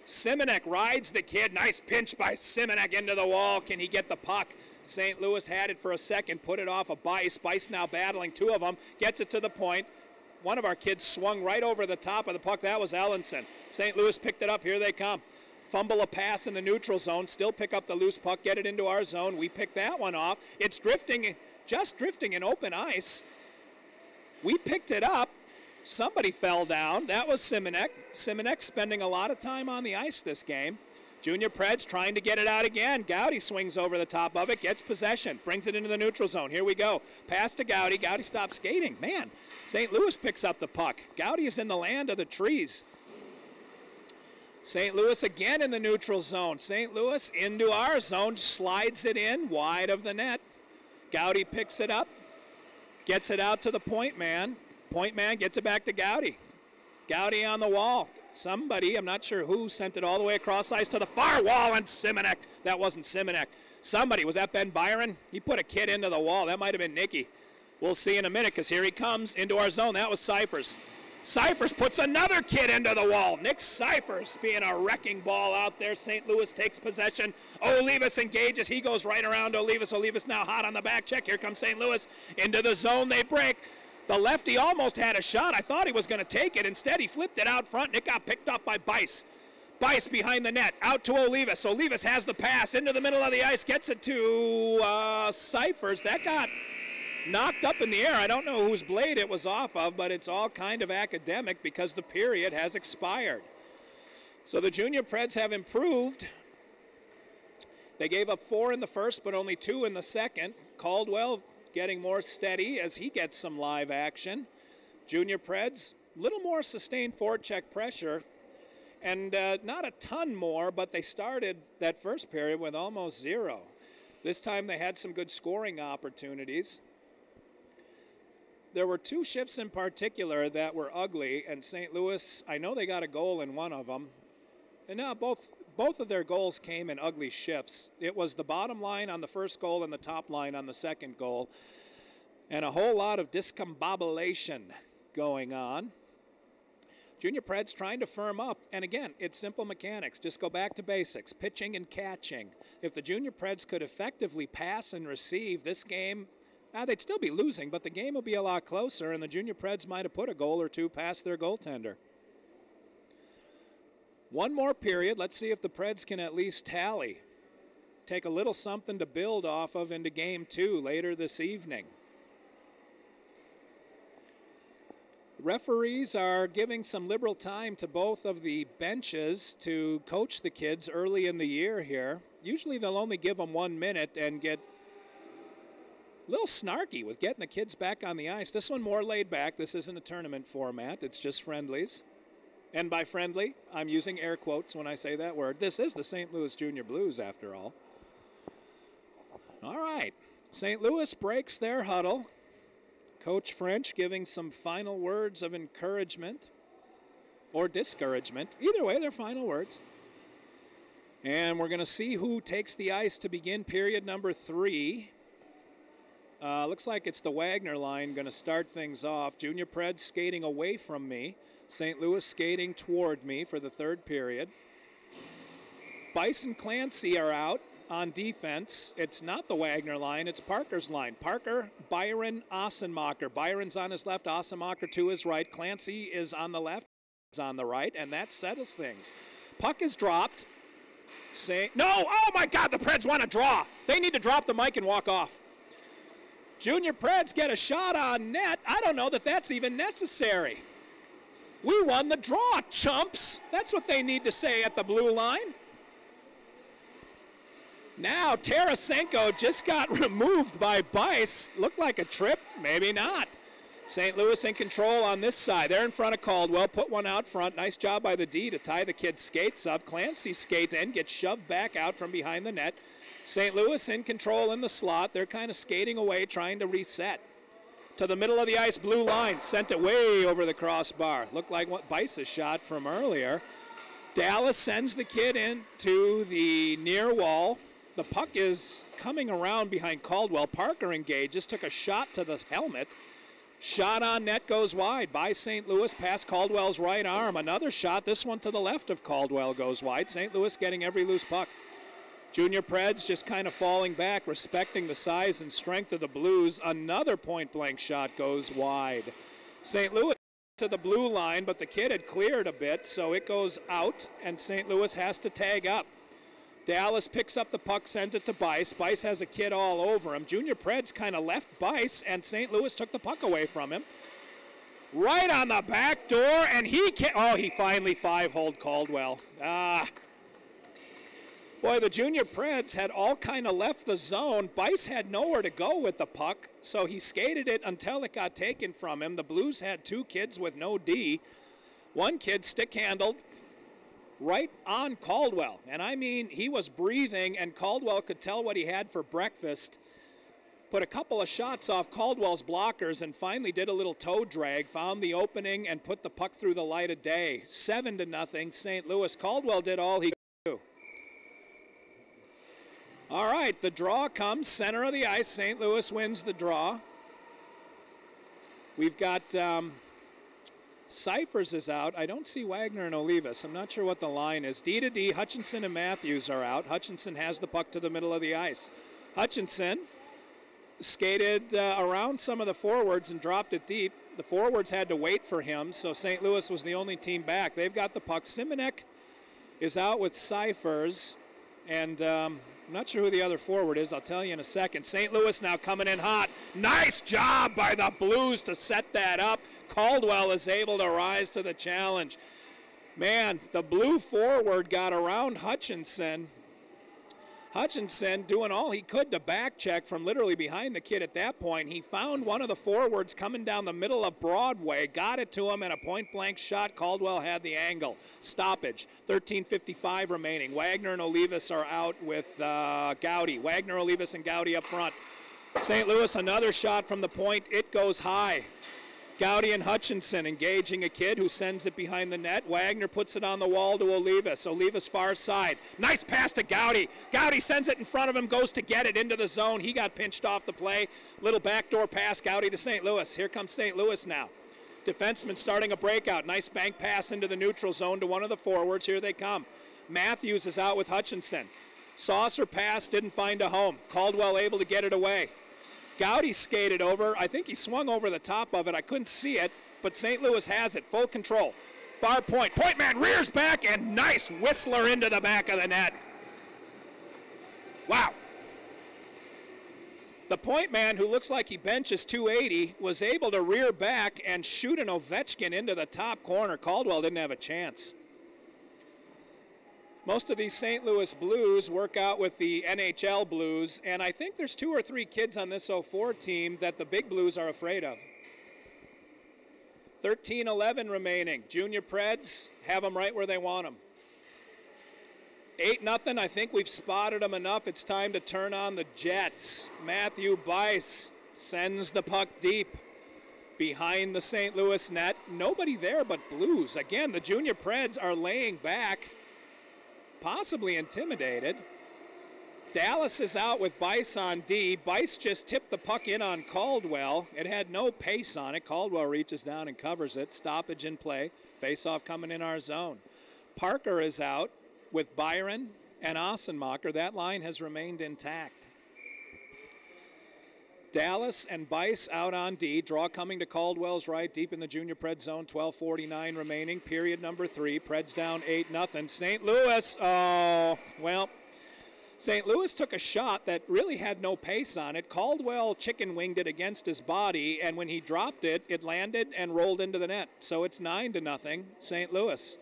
[SPEAKER 1] Simonek rides the kid. Nice pinch by Simonek into the wall. Can he get the puck? St. Louis had it for a second, put it off of Bice. Bice now battling 2 of them, gets it to the point. One of our kids swung right over the top of the puck. That was Ellenson. St. Louis picked it up. Here they come. Fumble a pass in the neutral zone. Still pick up the loose puck. Get it into our zone. We pick that one off. It's drifting, just drifting in open ice. We picked it up. Somebody fell down. That was Simonek. Simonek spending a lot of time on the ice this game. Junior Preds trying to get it out again. Gowdy swings over the top of it, gets possession, brings it into the neutral zone. Here we go. Pass to Gowdy. Gowdy stops skating. Man, St. Louis picks up the puck. Gowdy is in the land of the trees. St. Louis again in the neutral zone. St. Louis into our zone, slides it in, wide of the net. Gowdy picks it up, gets it out to the point man. Point man gets it back to Gowdy. Gowdy on the wall. Somebody, I'm not sure who, sent it all the way across ice to the far wall, and Simonek. That wasn't Simonek. Somebody, was that Ben Byron? He put a kid into the wall. That might have been Nicky. We'll see in a minute because here he comes into our zone. That was Cyphers. Cyphers puts another kid into the wall. Nick Cyphers being a wrecking ball out there. St. Louis takes possession. Olivas engages. He goes right around Olivas. Olivas now hot on the back check. Here comes St. Louis into the zone. They break. The lefty almost had a shot. I thought he was going to take it. Instead, he flipped it out front, and it got picked up by Bice. Bice behind the net, out to Olivas. Olivas has the pass into the middle of the ice, gets it to Cyphers. That got knocked up in the air. I don't know whose blade it was off of, but it's all kind of academic because the period has expired. So the Junior Preds have improved. They gave up 4 in the first, but only 2 in the second. Caldwell getting more steady as he gets some live action. Junior Preds, a little more sustained forecheck pressure, and not a ton more, but they started that first period with almost 0. This time they had some good scoring opportunities. There were 2 shifts in particular that were ugly, and St. Louis, I know they got a goal in one of them, and now both of their goals came in ugly shifts. It was the bottom line on the first goal and the top line on the second goal, and a whole lot of discombobulation going on. Junior Preds trying to firm up, and again, it's simple mechanics. Just go back to basics, pitching and catching. If the Junior Preds could effectively pass and receive this game, they'd still be losing, but the game will be a lot closer, and the Junior Preds might have put a goal or 2 past their goaltender. One more period. Let's see if the Preds can at least tally. Take a little something to build off of into Game 2 later this evening. The referees are giving some liberal time to both of the benches to coach the kids early in the year here. Usually they'll only give them 1 minute and get a little snarky with getting the kids back on the ice. This one more laid back. This isn't a tournament format. It's just friendlies. And by friendly, I'm using air quotes when I say that word. This is the St. Louis Junior Blues, after all. All right. St. Louis breaks their huddle. Coach French giving some final words of encouragement or discouragement. Either way, they're final words. And we're going to see who takes the ice to begin period number 3. Looks like it's the Wagner line going to start things off. Junior Preds skating away from me. St. Louis skating toward me for the third period. Bice and Clancy are out on defense. It's not the Wagner line, it's Parker's line. Parker, Byron, Ossenmacher. Byron's on his left, Ossenmacher to his right. Clancy is on the left, is on the right, and that settles things. Puck is dropped. No, oh my God, the Preds want to draw. They need to drop the mic and walk off. Junior Preds get a shot on net. I don't know that that's even necessary. We won the draw, chumps. That's what they need to say at the blue line. Now, Tarasenko just got removed by Bice. Looked like a trip, maybe not. St. Louis in control on this side. They're in front of Caldwell, put one out front. Nice job by the D to tie the kid's skates up. Clancy skates in, gets shoved back out from behind the net. St. Louis in control in the slot. They're kind of skating away, trying to reset. To the middle of the ice, blue line. Sent it way over the crossbar. Looked like what Bice's shot from earlier. Dallas sends the kid into the near wall. The puck is coming around behind Caldwell. Parker engages, took a shot to the helmet. Shot on net goes wide by St. Louis past Caldwell's right arm. Another shot, this one to the left of Caldwell, goes wide. St. Louis getting every loose puck. Junior Preds just kind of falling back, respecting the size and strength of the Blues. Another point-blank shot goes wide. St. Louis to the blue line, but the kid had cleared a bit, so it goes out, and St. Louis has to tag up. Dallas picks up the puck, sends it to Bice. Bice has a kid all over him. Junior Preds kind of left Bice, and St. Louis took the puck away from him. Right on the back door, and he finally five-holed Caldwell. Boy, the Junior Preds had all kind of left the zone. Bice had nowhere to go with the puck, so he skated it until it got taken from him. The Blues had 2 kids with no D. One kid stick-handled right on Caldwell. And I mean, he was breathing, and Caldwell could tell what he had for breakfast. Put a couple of shots off Caldwell's blockers and finally did a little toe drag, found the opening, and put the puck through the light of day. 7-0, St. Louis. Caldwell did all he could do. All right, the draw comes, center of the ice. St. Louis wins the draw. We've got Cyphers is out. I don't see Wagner and Loiuis. I'm not sure what the line is. D to D, Hutchinson and Matthews are out. Hutchinson has the puck to the middle of the ice. Hutchinson skated around some of the forwards and dropped it deep. The forwards had to wait for him, so St. Louis was the only team back. They've got the puck. Simonek is out with Cyphers, and I'm not sure who the other forward is. I'll tell you in a second. St. Louis now coming in hot. Nice job by the Blues to set that up. Caldwell is able to rise to the challenge. Man, the blue forward got around Hutchinson. Hutchinson doing all he could to back check from literally behind the kid at that point. He found one of the forwards coming down the middle of Broadway, got it to him, and a point-blank shot. Caldwell had the angle. Stoppage. 13:55 remaining. Wagner and Loiuis are out with Gowdy. Wagner, Loiuis, and Gowdy up front. St. Louis, another shot from the point. It goes high. Gowdy and Hutchinson engaging a kid who sends it behind the net. Wagner puts it on the wall to Loiuis. Loiuis far side. Nice pass to Gowdy. Gowdy sends it in front of him, goes to get it into the zone. He got pinched off the play. Little backdoor pass, Gowdy to St. Louis. Here comes St. Louis now. Defenseman starting a breakout. Nice bank pass into the neutral zone to one of the forwards. Here they come. Matthews is out with Hutchinson. Saucer pass, didn't find a home. Caldwell able to get it away. Gowdy skated over. I think he swung over the top of it. I couldn't see it, but St. Louis has it. Full control. Far point. Point man rears back, and nice whistler into the back of the net. Wow. The point man, who looks like he benches 280, was able to rear back and shoot an Ovechkin into the top corner. Caldwell didn't have a chance. Most of these St. Louis Blues work out with the NHL Blues, and I think there's 2 or 3 kids on this 04 team that the big Blues are afraid of. 13-11 remaining. Junior Preds have them right where they want them. 8-0. I think we've spotted them enough. It's time to turn on the Jets. Matthew Bice sends the puck deep behind the St. Louis net. Nobody there but Blues. Again, the Junior Preds are laying back, possibly intimidated. Dallas is out with Bice on D. Bice just tipped the puck in on Caldwell. It had no pace on it. Caldwell reaches down and covers it. Stoppage in play. Face-off coming in our zone. Parker is out with Byron and Ossenmacher. That line has remained intact. Dallas and Bice out on D. Draw coming to Caldwell's right, deep in the Junior Preds zone. 12:49 remaining. Period number 3. Preds down 8-0. St. Louis, oh, well, St. Louis took a shot that really had no pace on it. Caldwell chicken-winged it against his body, and when he dropped it, it landed and rolled into the net. So it's 9-0, St. Louis.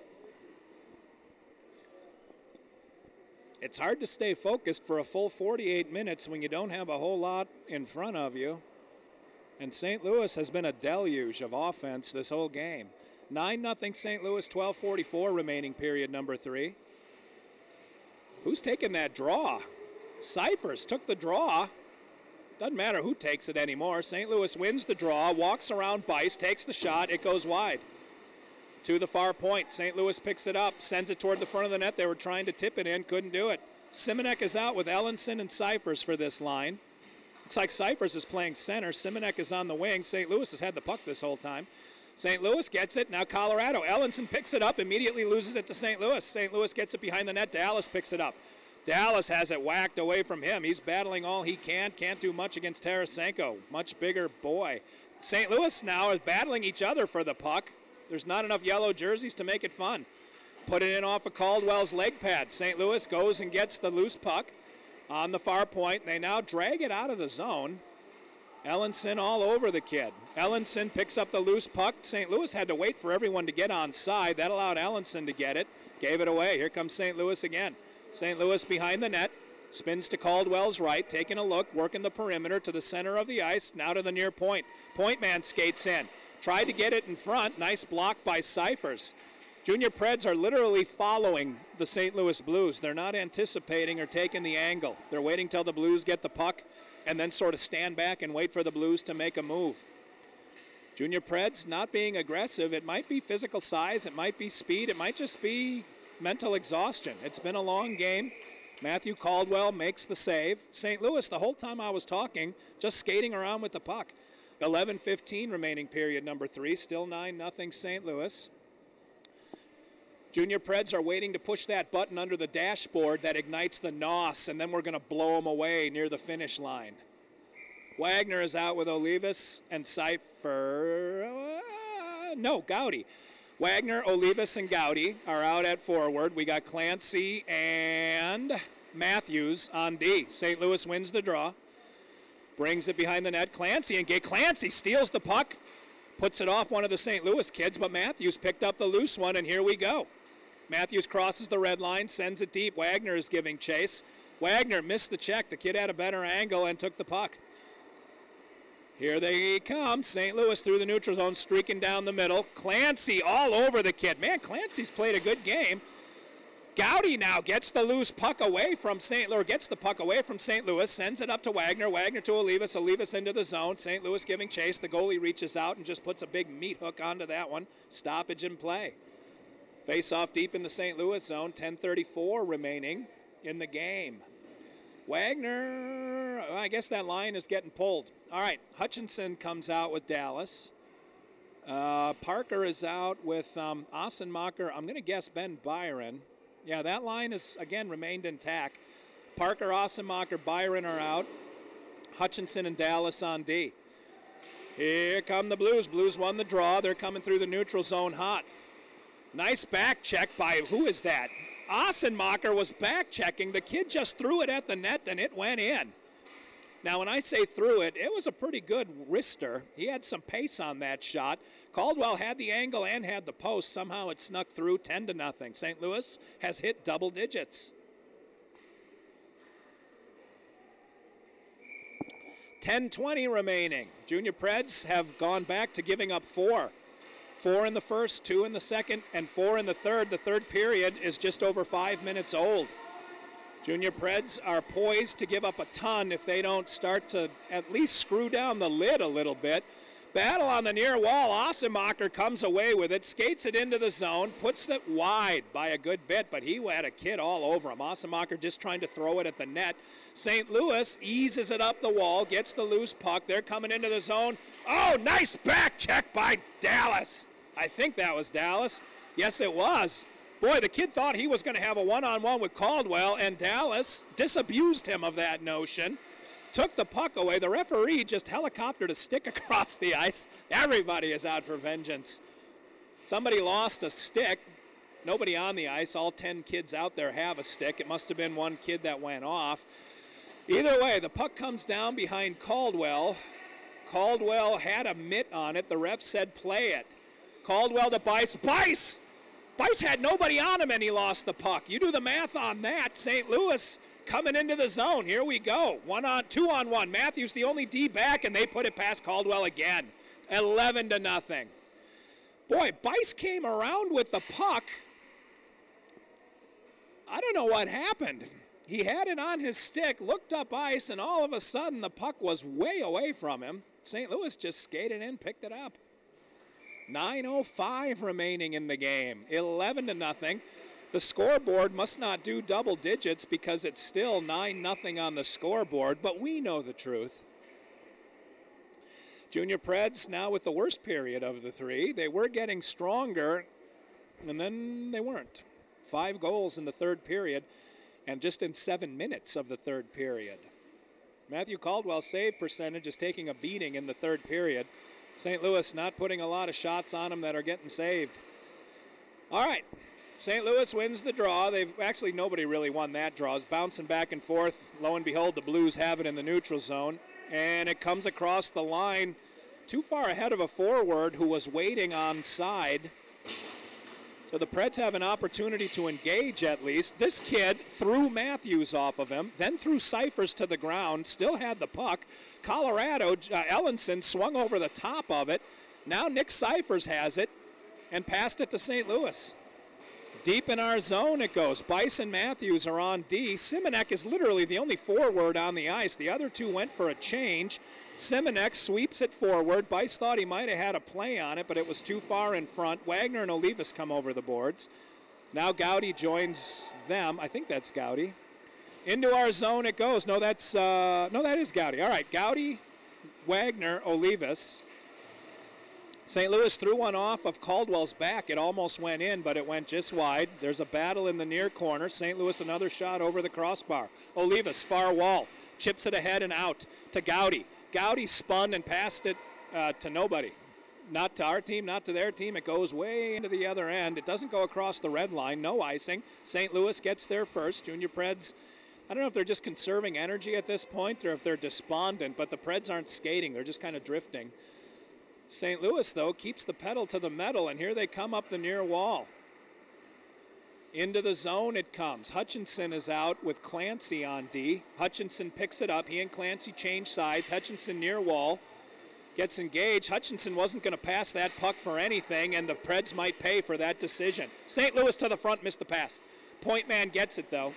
[SPEAKER 1] It's hard to stay focused for a full 48 minutes when you don't have a whole lot in front of you. And St. Louis has been a deluge of offense this whole game. 9-0 St. Louis, 12:44 remaining, period number 3. Who's taking that draw? Cyphers took the draw. Doesn't matter who takes it anymore. St. Louis wins the draw, walks around Bice, takes the shot. It goes wide to the far point. St. Louis picks it up, sends it toward the front of the net. They were trying to tip it in, couldn't do it. Simonek is out with Ellenson and Cyphers for this line. Looks like Cyphers is playing center. Simonek is on the wing. St. Louis has had the puck this whole time. St. Louis gets it. Now Colorado. Ellenson picks it up, immediately loses it to St. Louis. St. Louis gets it behind the net. Dallas picks it up. Dallas has it whacked away from him. He's battling all he can. Can't do much against Tarasenko. Much bigger boy. St. Louis now is battling each other for the puck. There's not enough yellow jerseys to make it fun. Put it in off of Caldwell's leg pad. St. Louis goes and gets the loose puck on the far point. They now drag it out of the zone. Ellenson all over the kid. Ellenson picks up the loose puck. St. Louis had to wait for everyone to get on side. That allowed Ellenson to get it. Gave it away. Here comes St. Louis again. St. Louis behind the net. Spins to Caldwell's right. Taking a look. Working the perimeter to the center of the ice. Now to the near point. Point man skates in. Tried to get it in front. Nice block by Cyphers. Junior Preds are literally following the St. Louis Blues. They're not anticipating or taking the angle. They're waiting till the Blues get the puck and then sort of stand back and wait for the Blues to make a move. Junior Preds not being aggressive. It might be physical size. It might be speed. It might just be mental exhaustion. It's been a long game. Matthew Caldwell makes the save. St. Louis, the whole time I was talking, just skating around with the puck. 11:15 remaining, period number 3. Still 9-0 St. Louis. Junior Preds are waiting to push that button under the dashboard that ignites the NOS, and then we're going to blow them away near the finish line. Wagner is out with Olivas and Cypher. Gowdy. Wagner, Olivas, and Gowdy are out at forward. We got Clancy and Matthews on D. St. Louis wins the draw. Brings it behind the net. Clancy steals the puck. Puts it off one of the St. Louis kids, but Matthews picked up the loose one, and here we go. Matthews crosses the red line, sends it deep. Wagner is giving chase. Wagner missed the check. The kid had a better angle and took the puck. Here they come. St. Louis through the neutral zone, streaking down the middle. Clancy all over the kid. Man, Clancy's played a good game. Gowdy now gets the loose puck away from St. Louis, sends it up to Wagner. Wagner to Olivas. Olivas into the zone. St. Louis giving chase. The goalie reaches out and just puts a big meat hook onto that one. Stoppage in play. Face off deep in the St. Louis zone. 10:34 remaining in the game. Wagner, I guess that line is getting pulled. All right, Hutchinson comes out with Dallas. Parker is out with Ossenmacher. I'm going to guess Ben Byron. Yeah, that line has, again, remained intact. Parker, Ossenmacher, Byron are out. Hutchinson and Dallas on D. Here come the Blues. Blues won the draw. They're coming through the neutral zone hot. Nice back check by, who is that? Ossenmacher was back checking. The kid just threw it at the net and it went in. Now, when I say threw it, it was a pretty good wrister. He had some pace on that shot. Caldwell had the angle and had the post. Somehow it snuck through 10-0. St. Louis has hit double digits. 10:20 remaining. Junior Preds have gone back to giving up 4. 4 in the first, 2 in the second, and 4 in the third. The third period is just over 5 minutes old. Junior Preds are poised to give up a ton if they don't start to at least screw down the lid a little bit. Battle on the near wall. Ossemacher comes away with it, skates it into the zone, puts it wide by a good bit, but he had a kid all over him. Ossemacher just trying to throw it at the net. St. Louis eases it up the wall, gets the loose puck. They're coming into the zone. Oh, nice back check by Dallas. I think that was Dallas. Yes, it was. Boy, the kid thought he was going to have a one-on-one with Caldwell, and Dallas disabused him of that notion. Took the puck away. The referee just helicoptered a stick across the ice. Everybody is out for vengeance. Somebody lost a stick. Nobody on the ice. All 10 kids out there have a stick. It must have been one kid that went off. Either way, the puck comes down behind Caldwell. Caldwell had a mitt on it. The ref said play it. Caldwell to Bice. Bice! Bice had nobody on him and he lost the puck. You do the math on that. St. Louis coming into the zone. Here we go. 2-on-1. Matthews the only D back, and they put it past Caldwell again. 11-0. Boy, Bice came around with the puck. I don't know what happened. He had it on his stick, looked up ice, and all of a sudden the puck was way away from him. St. Louis just skated in, picked it up. 9:05 remaining in the game. 11-0. The scoreboard must not do double digits because it's still 9-0 on the scoreboard, but we know the truth. Junior Preds now with the worst period of the three. They were getting stronger, and then they weren't. 5 goals in the third period, and just in 7 minutes of the third period. Matthew Caldwell's save percentage is taking a beating in the third period. St. Louis not putting a lot of shots on them that are getting saved. All right, St. Louis wins the draw. Nobody really won that draw. It's bouncing back and forth. Lo and behold, the Blues have it in the neutral zone, and it comes across the line too far ahead of a forward who was waiting on side. So the Preds have an opportunity to engage at least. This kid threw Matthews off of him, then threw Cyphers to the ground, still had the puck. Colorado, Ellenson swung over the top of it. Now Nick Cyphers has it and passed it to St. Louis. Deep in our zone it goes. Bice and Matthews are on D. Simonek is literally the only forward on the ice. The other two went for a change. Simonek sweeps it forward. Bice thought he might have had a play on it, but it was too far in front. Wagner and Loiuis come over the boards. Now Gowdy joins them. I think that's Gowdy. Into our zone it goes. No, that is Gowdy. All right, Gowdy, Wagner, Loiuis. St. Louis threw one off of Caldwell's back. It almost went in, but it went just wide. There's a battle in the near corner. St. Louis another shot over the crossbar. Loiuis, far wall, chips it ahead and out to Gowdy. Gowdy spun and passed it to nobody. Not to our team, not to their team. It goes way into the other end. It doesn't go across the red line. No icing. St. Louis gets there first. Junior Preds, I don't know if they're just conserving energy at this point or if they're despondent, but the Preds aren't skating. They're just kind of drifting. St. Louis, though, keeps the pedal to the metal, and here they come up the near wall. Into the zone it comes. Hutchinson is out with Clancy on D. Hutchinson picks it up. He and Clancy change sides. Hutchinson near wall. Gets engaged. Hutchinson wasn't going to pass that puck for anything, and the Preds might pay for that decision. St. Louis to the front, missed the pass. Point man gets it, though.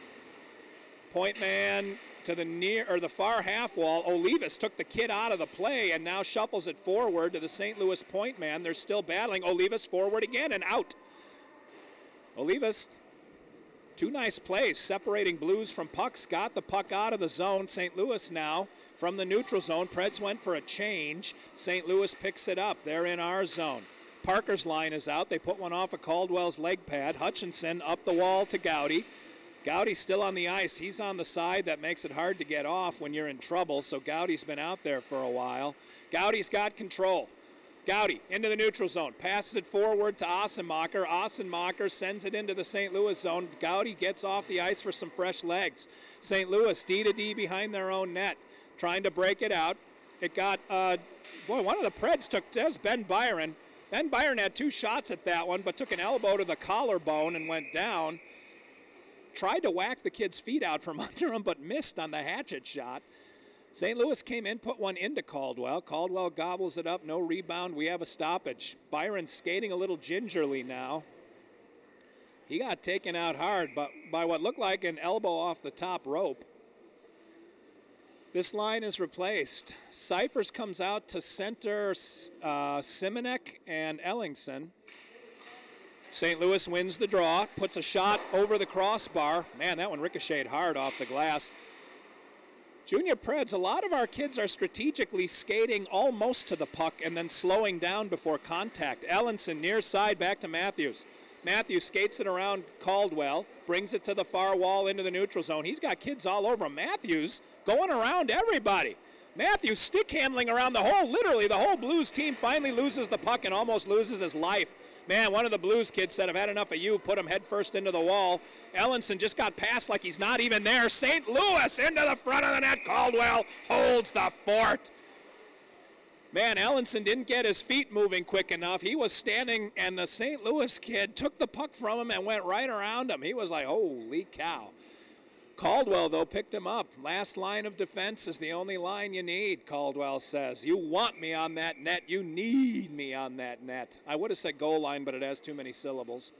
[SPEAKER 1] Point man to the far half wall. Loiuis took the kid out of the play and now shuffles it forward to the St. Louis point man. They're still battling. Loiuis forward again and out. Loiuis, 2 nice plays separating Blues from pucks. Got the puck out of the zone. St. Louis now from the neutral zone. Preds went for a change. St. Louis picks it up. They're in our zone. Parker's line is out. They put one off of Caldwell's leg pad. Hutchinson up the wall to Gowdy. Gowdy's still on the ice. He's on the side. That makes it hard to get off when you're in trouble, so Gowdy's been out there for a while. Gowdy's got control. Gowdy into the neutral zone. Passes it forward to Ossemacher. Ossemacher sends it into the St. Louis zone. Gowdy gets off the ice for some fresh legs. St. Louis D to D behind their own net. trying to break it out. It got, boy, one of the Preds took, there's Ben Byron. Ben Byron had 2 shots at that one, but took an elbow to the collarbone and went down. Tried to whack the kid's feet out from under him, but missed on the hatchet shot. St. Louis came in, put one into Caldwell. Caldwell gobbles it up, no rebound. We have a stoppage. Byron skating a little gingerly now. He got taken out hard, but by what looked like an elbow off the top rope. This line is replaced. Cyphers comes out to center Simonek and Ellingson. St. Louis wins the draw, puts a shot over the crossbar. Man, that one ricocheted hard off the glass. Junior Preds, a lot of our kids are strategically skating almost to the puck and then slowing down before contact. Ellingson near side back to Matthews. Matthews skates it around Caldwell, brings it to the far wall into the neutral zone. He's got kids all over him. Matthews going around everybody. Matthews stick handling around the whole, literally the whole Blues team finally loses the puck and almost loses his life. Man, one of the Blues kids said, I've had enough of you, put him head first into the wall. Ellingson just got past like he's not even there. St. Louis into the front of the net. Caldwell holds the fort. Man, Ellingson didn't get his feet moving quick enough. He was standing, and the St. Louis kid took the puck from him and went right around him. He was like, holy cow. Caldwell, though, picked him up. Last line of defense is the only line you need, Caldwell says. You want me on that net. You need me on that net. I would have said goal line, but it has too many syllables.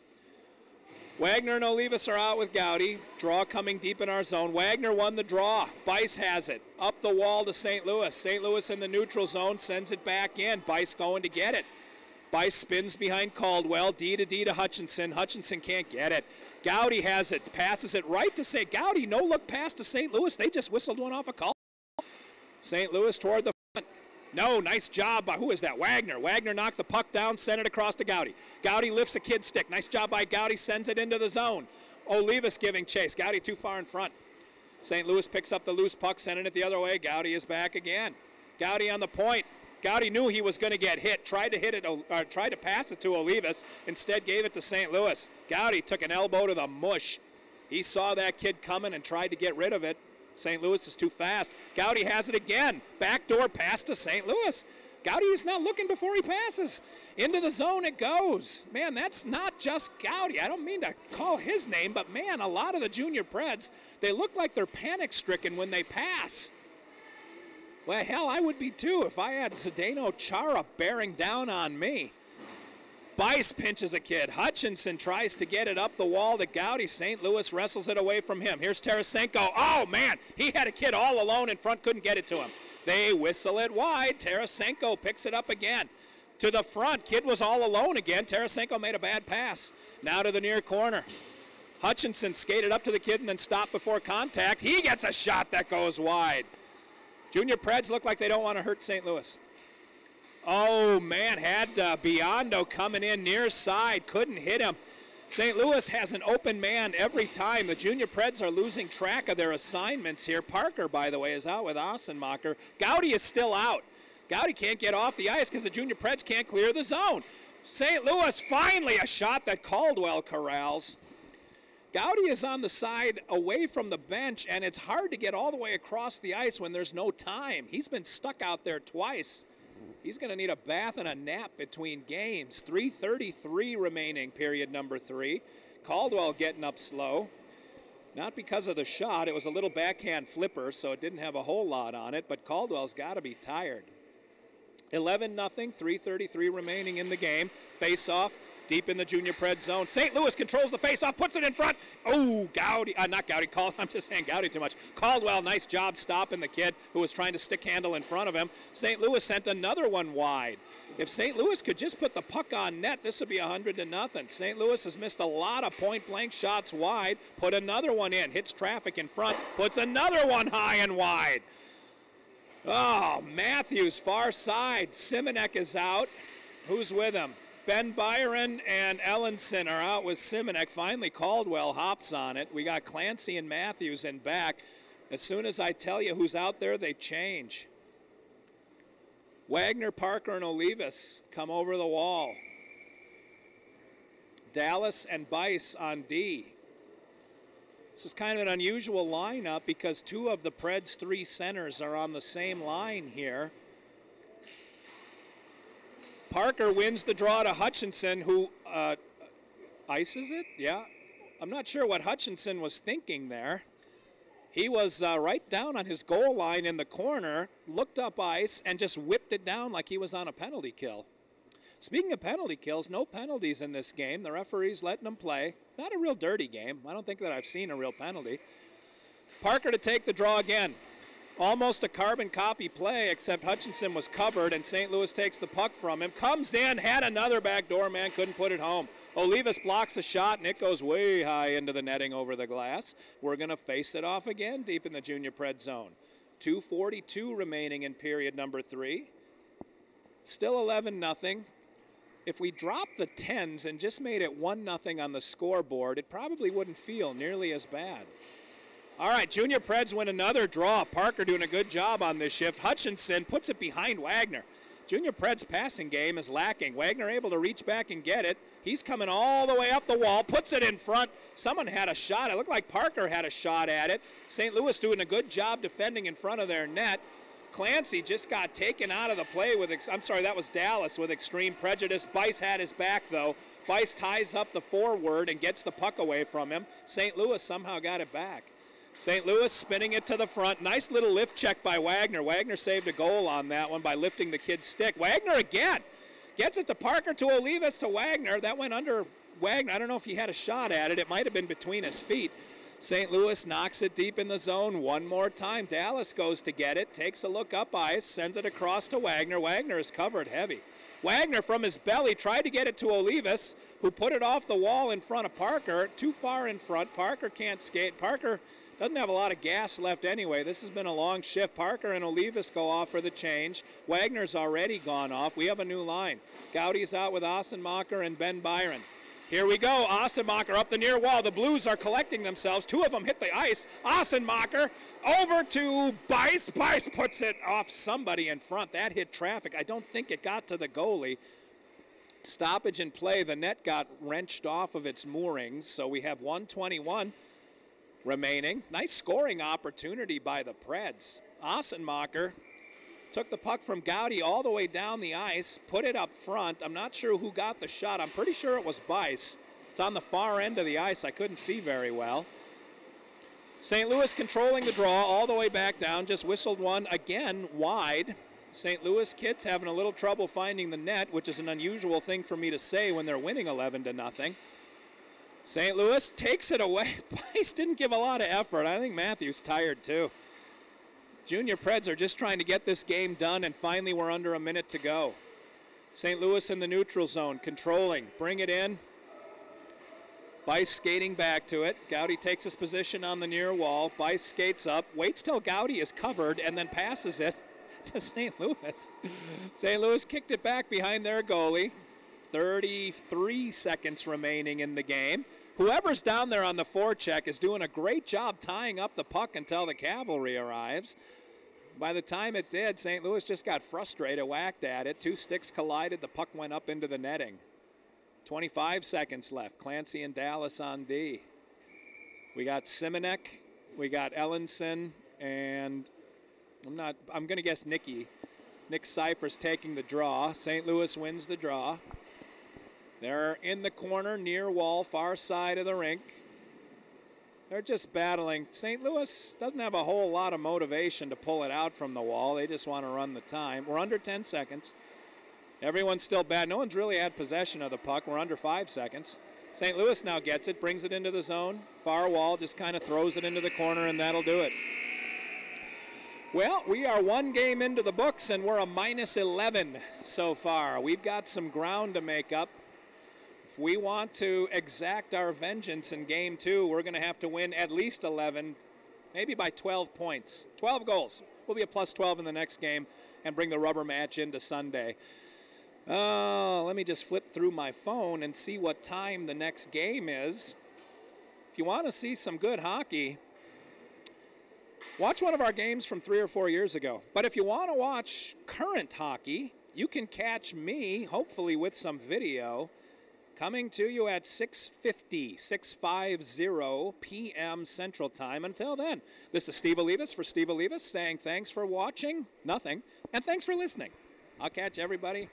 [SPEAKER 1] Wagner and Loiuis are out with Gowdy. Draw coming deep in our zone. Wagner won the draw. Bice has it. Up the wall to St. Louis. St. Louis in the neutral zone sends it back in. Bice going to get it. Bice spins behind Caldwell. D to Hutchinson. Hutchinson can't get it. Gowdy has it. Passes it right to St. Gowdy. No look pass to St. Louis. They just whistled one off a call. St. Louis toward the front. No, nice job by, who is that? Wagner. Wagner knocked the puck down, sent it across to Gowdy. Gowdy lifts a kid stick. Nice job by Gowdy, sends it into the zone. Loiuis giving chase. Gowdy too far in front. St. Louis picks up the loose puck, sending it the other way. Gowdy is back again. Gowdy on the point. Gowdy knew he was going to get hit. Tried to pass it to Loiuis. Instead gave it to St. Louis. Gowdy took an elbow to the mush. He saw that kid coming and tried to get rid of it. St. Louis is too fast. Gowdy has it again. Backdoor pass to St. Louis. Gowdy is not looking before he passes. Into the zone it goes. Man, that's not just Gowdy. I don't mean to call his name, but man, a lot of the junior Preds, they look like they're panic-stricken when they pass. Well, hell, I would be too if I had Zdeno Chara bearing down on me. Bice pinches a kid. Hutchinson tries to get it up the wall to Gowdy. St. Louis wrestles it away from him. Here's Tarasenko. Oh, man, he had a kid all alone in front, couldn't get it to him. They whistle it wide. Tarasenko picks it up again. To the front, kid was all alone again. Tarasenko made a bad pass. Now to the near corner. Hutchinson skated up to the kid and then stopped before contact. He gets a shot that goes wide. Junior Preds look like they don't want to hurt St. Louis. Oh, man, had Biondo coming in near side, couldn't hit him. St. Louis has an open man every time. The junior Preds are losing track of their assignments here. Parker, by the way, is out with Ossenmacher. Gowdy is still out. Gowdy can't get off the ice because the junior Preds can't clear the zone. St. Louis finally a shot that Caldwell corrals. Gowdy is on the side away from the bench, and it's hard to get all the way across the ice when there's no time. He's been stuck out there twice. He's going to need a bath and a nap between games. 3:33 remaining, period number 3. Caldwell getting up slow. Not because of the shot. It was a little backhand flipper, so it didn't have a whole lot on it, but Caldwell's got to be tired. 11-0, 3:33 remaining in the game. Face-off deep in the junior Pred zone. St. Louis controls the face-off, puts it in front. Oh, Gowdy, not Gowdy, I'm just saying Gowdy too much. Caldwell, nice job stopping the kid who was trying to stick handle in front of him. St. Louis sent another one wide. If St. Louis could just put the puck on net, this would be 100-0. St. Louis has missed a lot of point-blank shots wide, put another one in, hits traffic in front, puts another one high and wide. Oh, Matthews, far side. Simonek is out. Who's with him? Ben Byron and Ellingson are out with Simonek. Finally, Caldwell hops on it. We got Clancy and Matthews in back. As soon as I tell you who's out there, they change. Wagner, Parker, and Loiuis come over the wall. Dallas and Bice on D. This is kind of an unusual lineup because two of the Preds' three centers are on the same line here. Parker wins the draw to Hutchinson, who ices it. Yeah, I'm not sure what Hutchinson was thinking there. He was right down on his goal line in the corner, looked up ice, and just whipped it down like he was on a penalty kill. Speaking of penalty kills, no penalties in this game. The referee's letting them play. Not a real dirty game. I don't think that I've seen a real penalty. Parker to take the draw again. Almost a carbon copy play, except Hutchinson was covered, and St. Louis takes the puck from him. Comes in, had another backdoor man, couldn't put it home. Loiuis blocks a shot, and it goes way high into the netting over the glass. We're going to face it off again deep in the junior Pred zone. 2:42 remaining in period number 3. Still 11-0. If we dropped the 10s and just made it 1-0 on the scoreboard, it probably wouldn't feel nearly as bad. All right, junior Preds win another draw. Parker doing a good job on this shift. Hutchinson puts it behind Wagner. Junior Preds' passing game is lacking. Wagner able to reach back and get it. He's coming all the way up the wall, puts it in front. Someone had a shot. It looked like Parker had a shot at it. St. Louis doing a good job defending in front of their net. Clancy just got taken out of the play with, I'm sorry, that was Dallas with extreme prejudice. Bice had his back, though. Bice ties up the forward and gets the puck away from him. St. Louis somehow got it back. St. Louis spinning it to the front. Nice little lift check by Wagner. Wagner saved a goal on that one by lifting the kid's stick. Wagner again gets it to Parker, to Loiuis, to Wagner. That went under Wagner. I don't know if he had a shot at it. It might have been between his feet. St. Louis knocks it deep in the zone one more time. Dallas goes to get it, takes a look up ice, sends it across to Wagner. Wagner is covered heavy. Wagner from his belly tried to get it to Loiuis, who put it off the wall in front of Parker. Too far in front. Parker can't skate. Parker doesn't have a lot of gas left anyway. This has been a long shift. Parker and Loiuis go off for the change. Wagner's already gone off. We have a new line. Gaudy's out with Ossenmacher and Ben Byron. Here we go. Ossenmacher up the near wall. The Blues are collecting themselves. Two of them hit the ice. Ossenmacher over to Bice. Bice puts it off somebody in front. That hit traffic. I don't think it got to the goalie. Stoppage in play. The net got wrenched off of its moorings. So we have 1:21 remaining. Nice scoring opportunity by the Preds. Ossenmacher took the puck from Gaudy all the way down the ice, put it up front. I'm not sure who got the shot. I'm pretty sure it was Bice. It's on the far end of the ice. I couldn't see very well. St. Louis controlling the draw all the way back down. Just whistled one again wide. St. Louis kids having a little trouble finding the net, which is an unusual thing for me to say when they're winning 11-0. St. Louis takes it away. Bice didn't give a lot of effort. I think Matthews tired too. Junior Preds are just trying to get this game done, and finally we're under a minute to go. St. Louis in the neutral zone, controlling, bring it in. Bice skating back to it. Gaudy takes his position on the near wall. Bice skates up, waits till Gaudy is covered, and then passes it to St. Louis. St. Louis kicked it back behind their goalie. 33 seconds remaining in the game. Whoever's down there on the forecheck is doing a great job tying up the puck until the cavalry arrives. By the time it did, St. Louis just got frustrated, whacked at it. Two sticks collided, the puck went up into the netting. 25 seconds left. Clancy and Dallas on D. We got Simonek, we got Ellenson, and I'm going to guess Nick Cypher's taking the draw. St. Louis wins the draw. They're in the corner, near wall, far side of the rink. They're just battling. St. Louis doesn't have a whole lot of motivation to pull it out from the wall. They just want to run the time. We're under 10 seconds. Everyone's still bad. No one's really had possession of the puck. We're under 5 seconds. St. Louis now gets it, brings it into the zone. Far wall, just kind of throws it into the corner, and that'll do it. Well, we are one game into the books, and we're a -11 so far. We've got some ground to make up. If we want to exact our vengeance in Game 2, we're going to have to win at least 11, maybe by 12 points. 12 goals. We'll be a +12 in the next game and bring the rubber match into Sunday. Let me just flip through my phone and see what time the next game is. If you want to see some good hockey, watch one of our games from 3 or 4 years ago. But if you want to watch current hockey, you can catch me, hopefully with some video, coming to you at 6:50 p.m. Central Time. Until then, this is Steve Olivas for Steve Olivas saying thanks for watching, nothing, and thanks for listening. I'll catch everybody on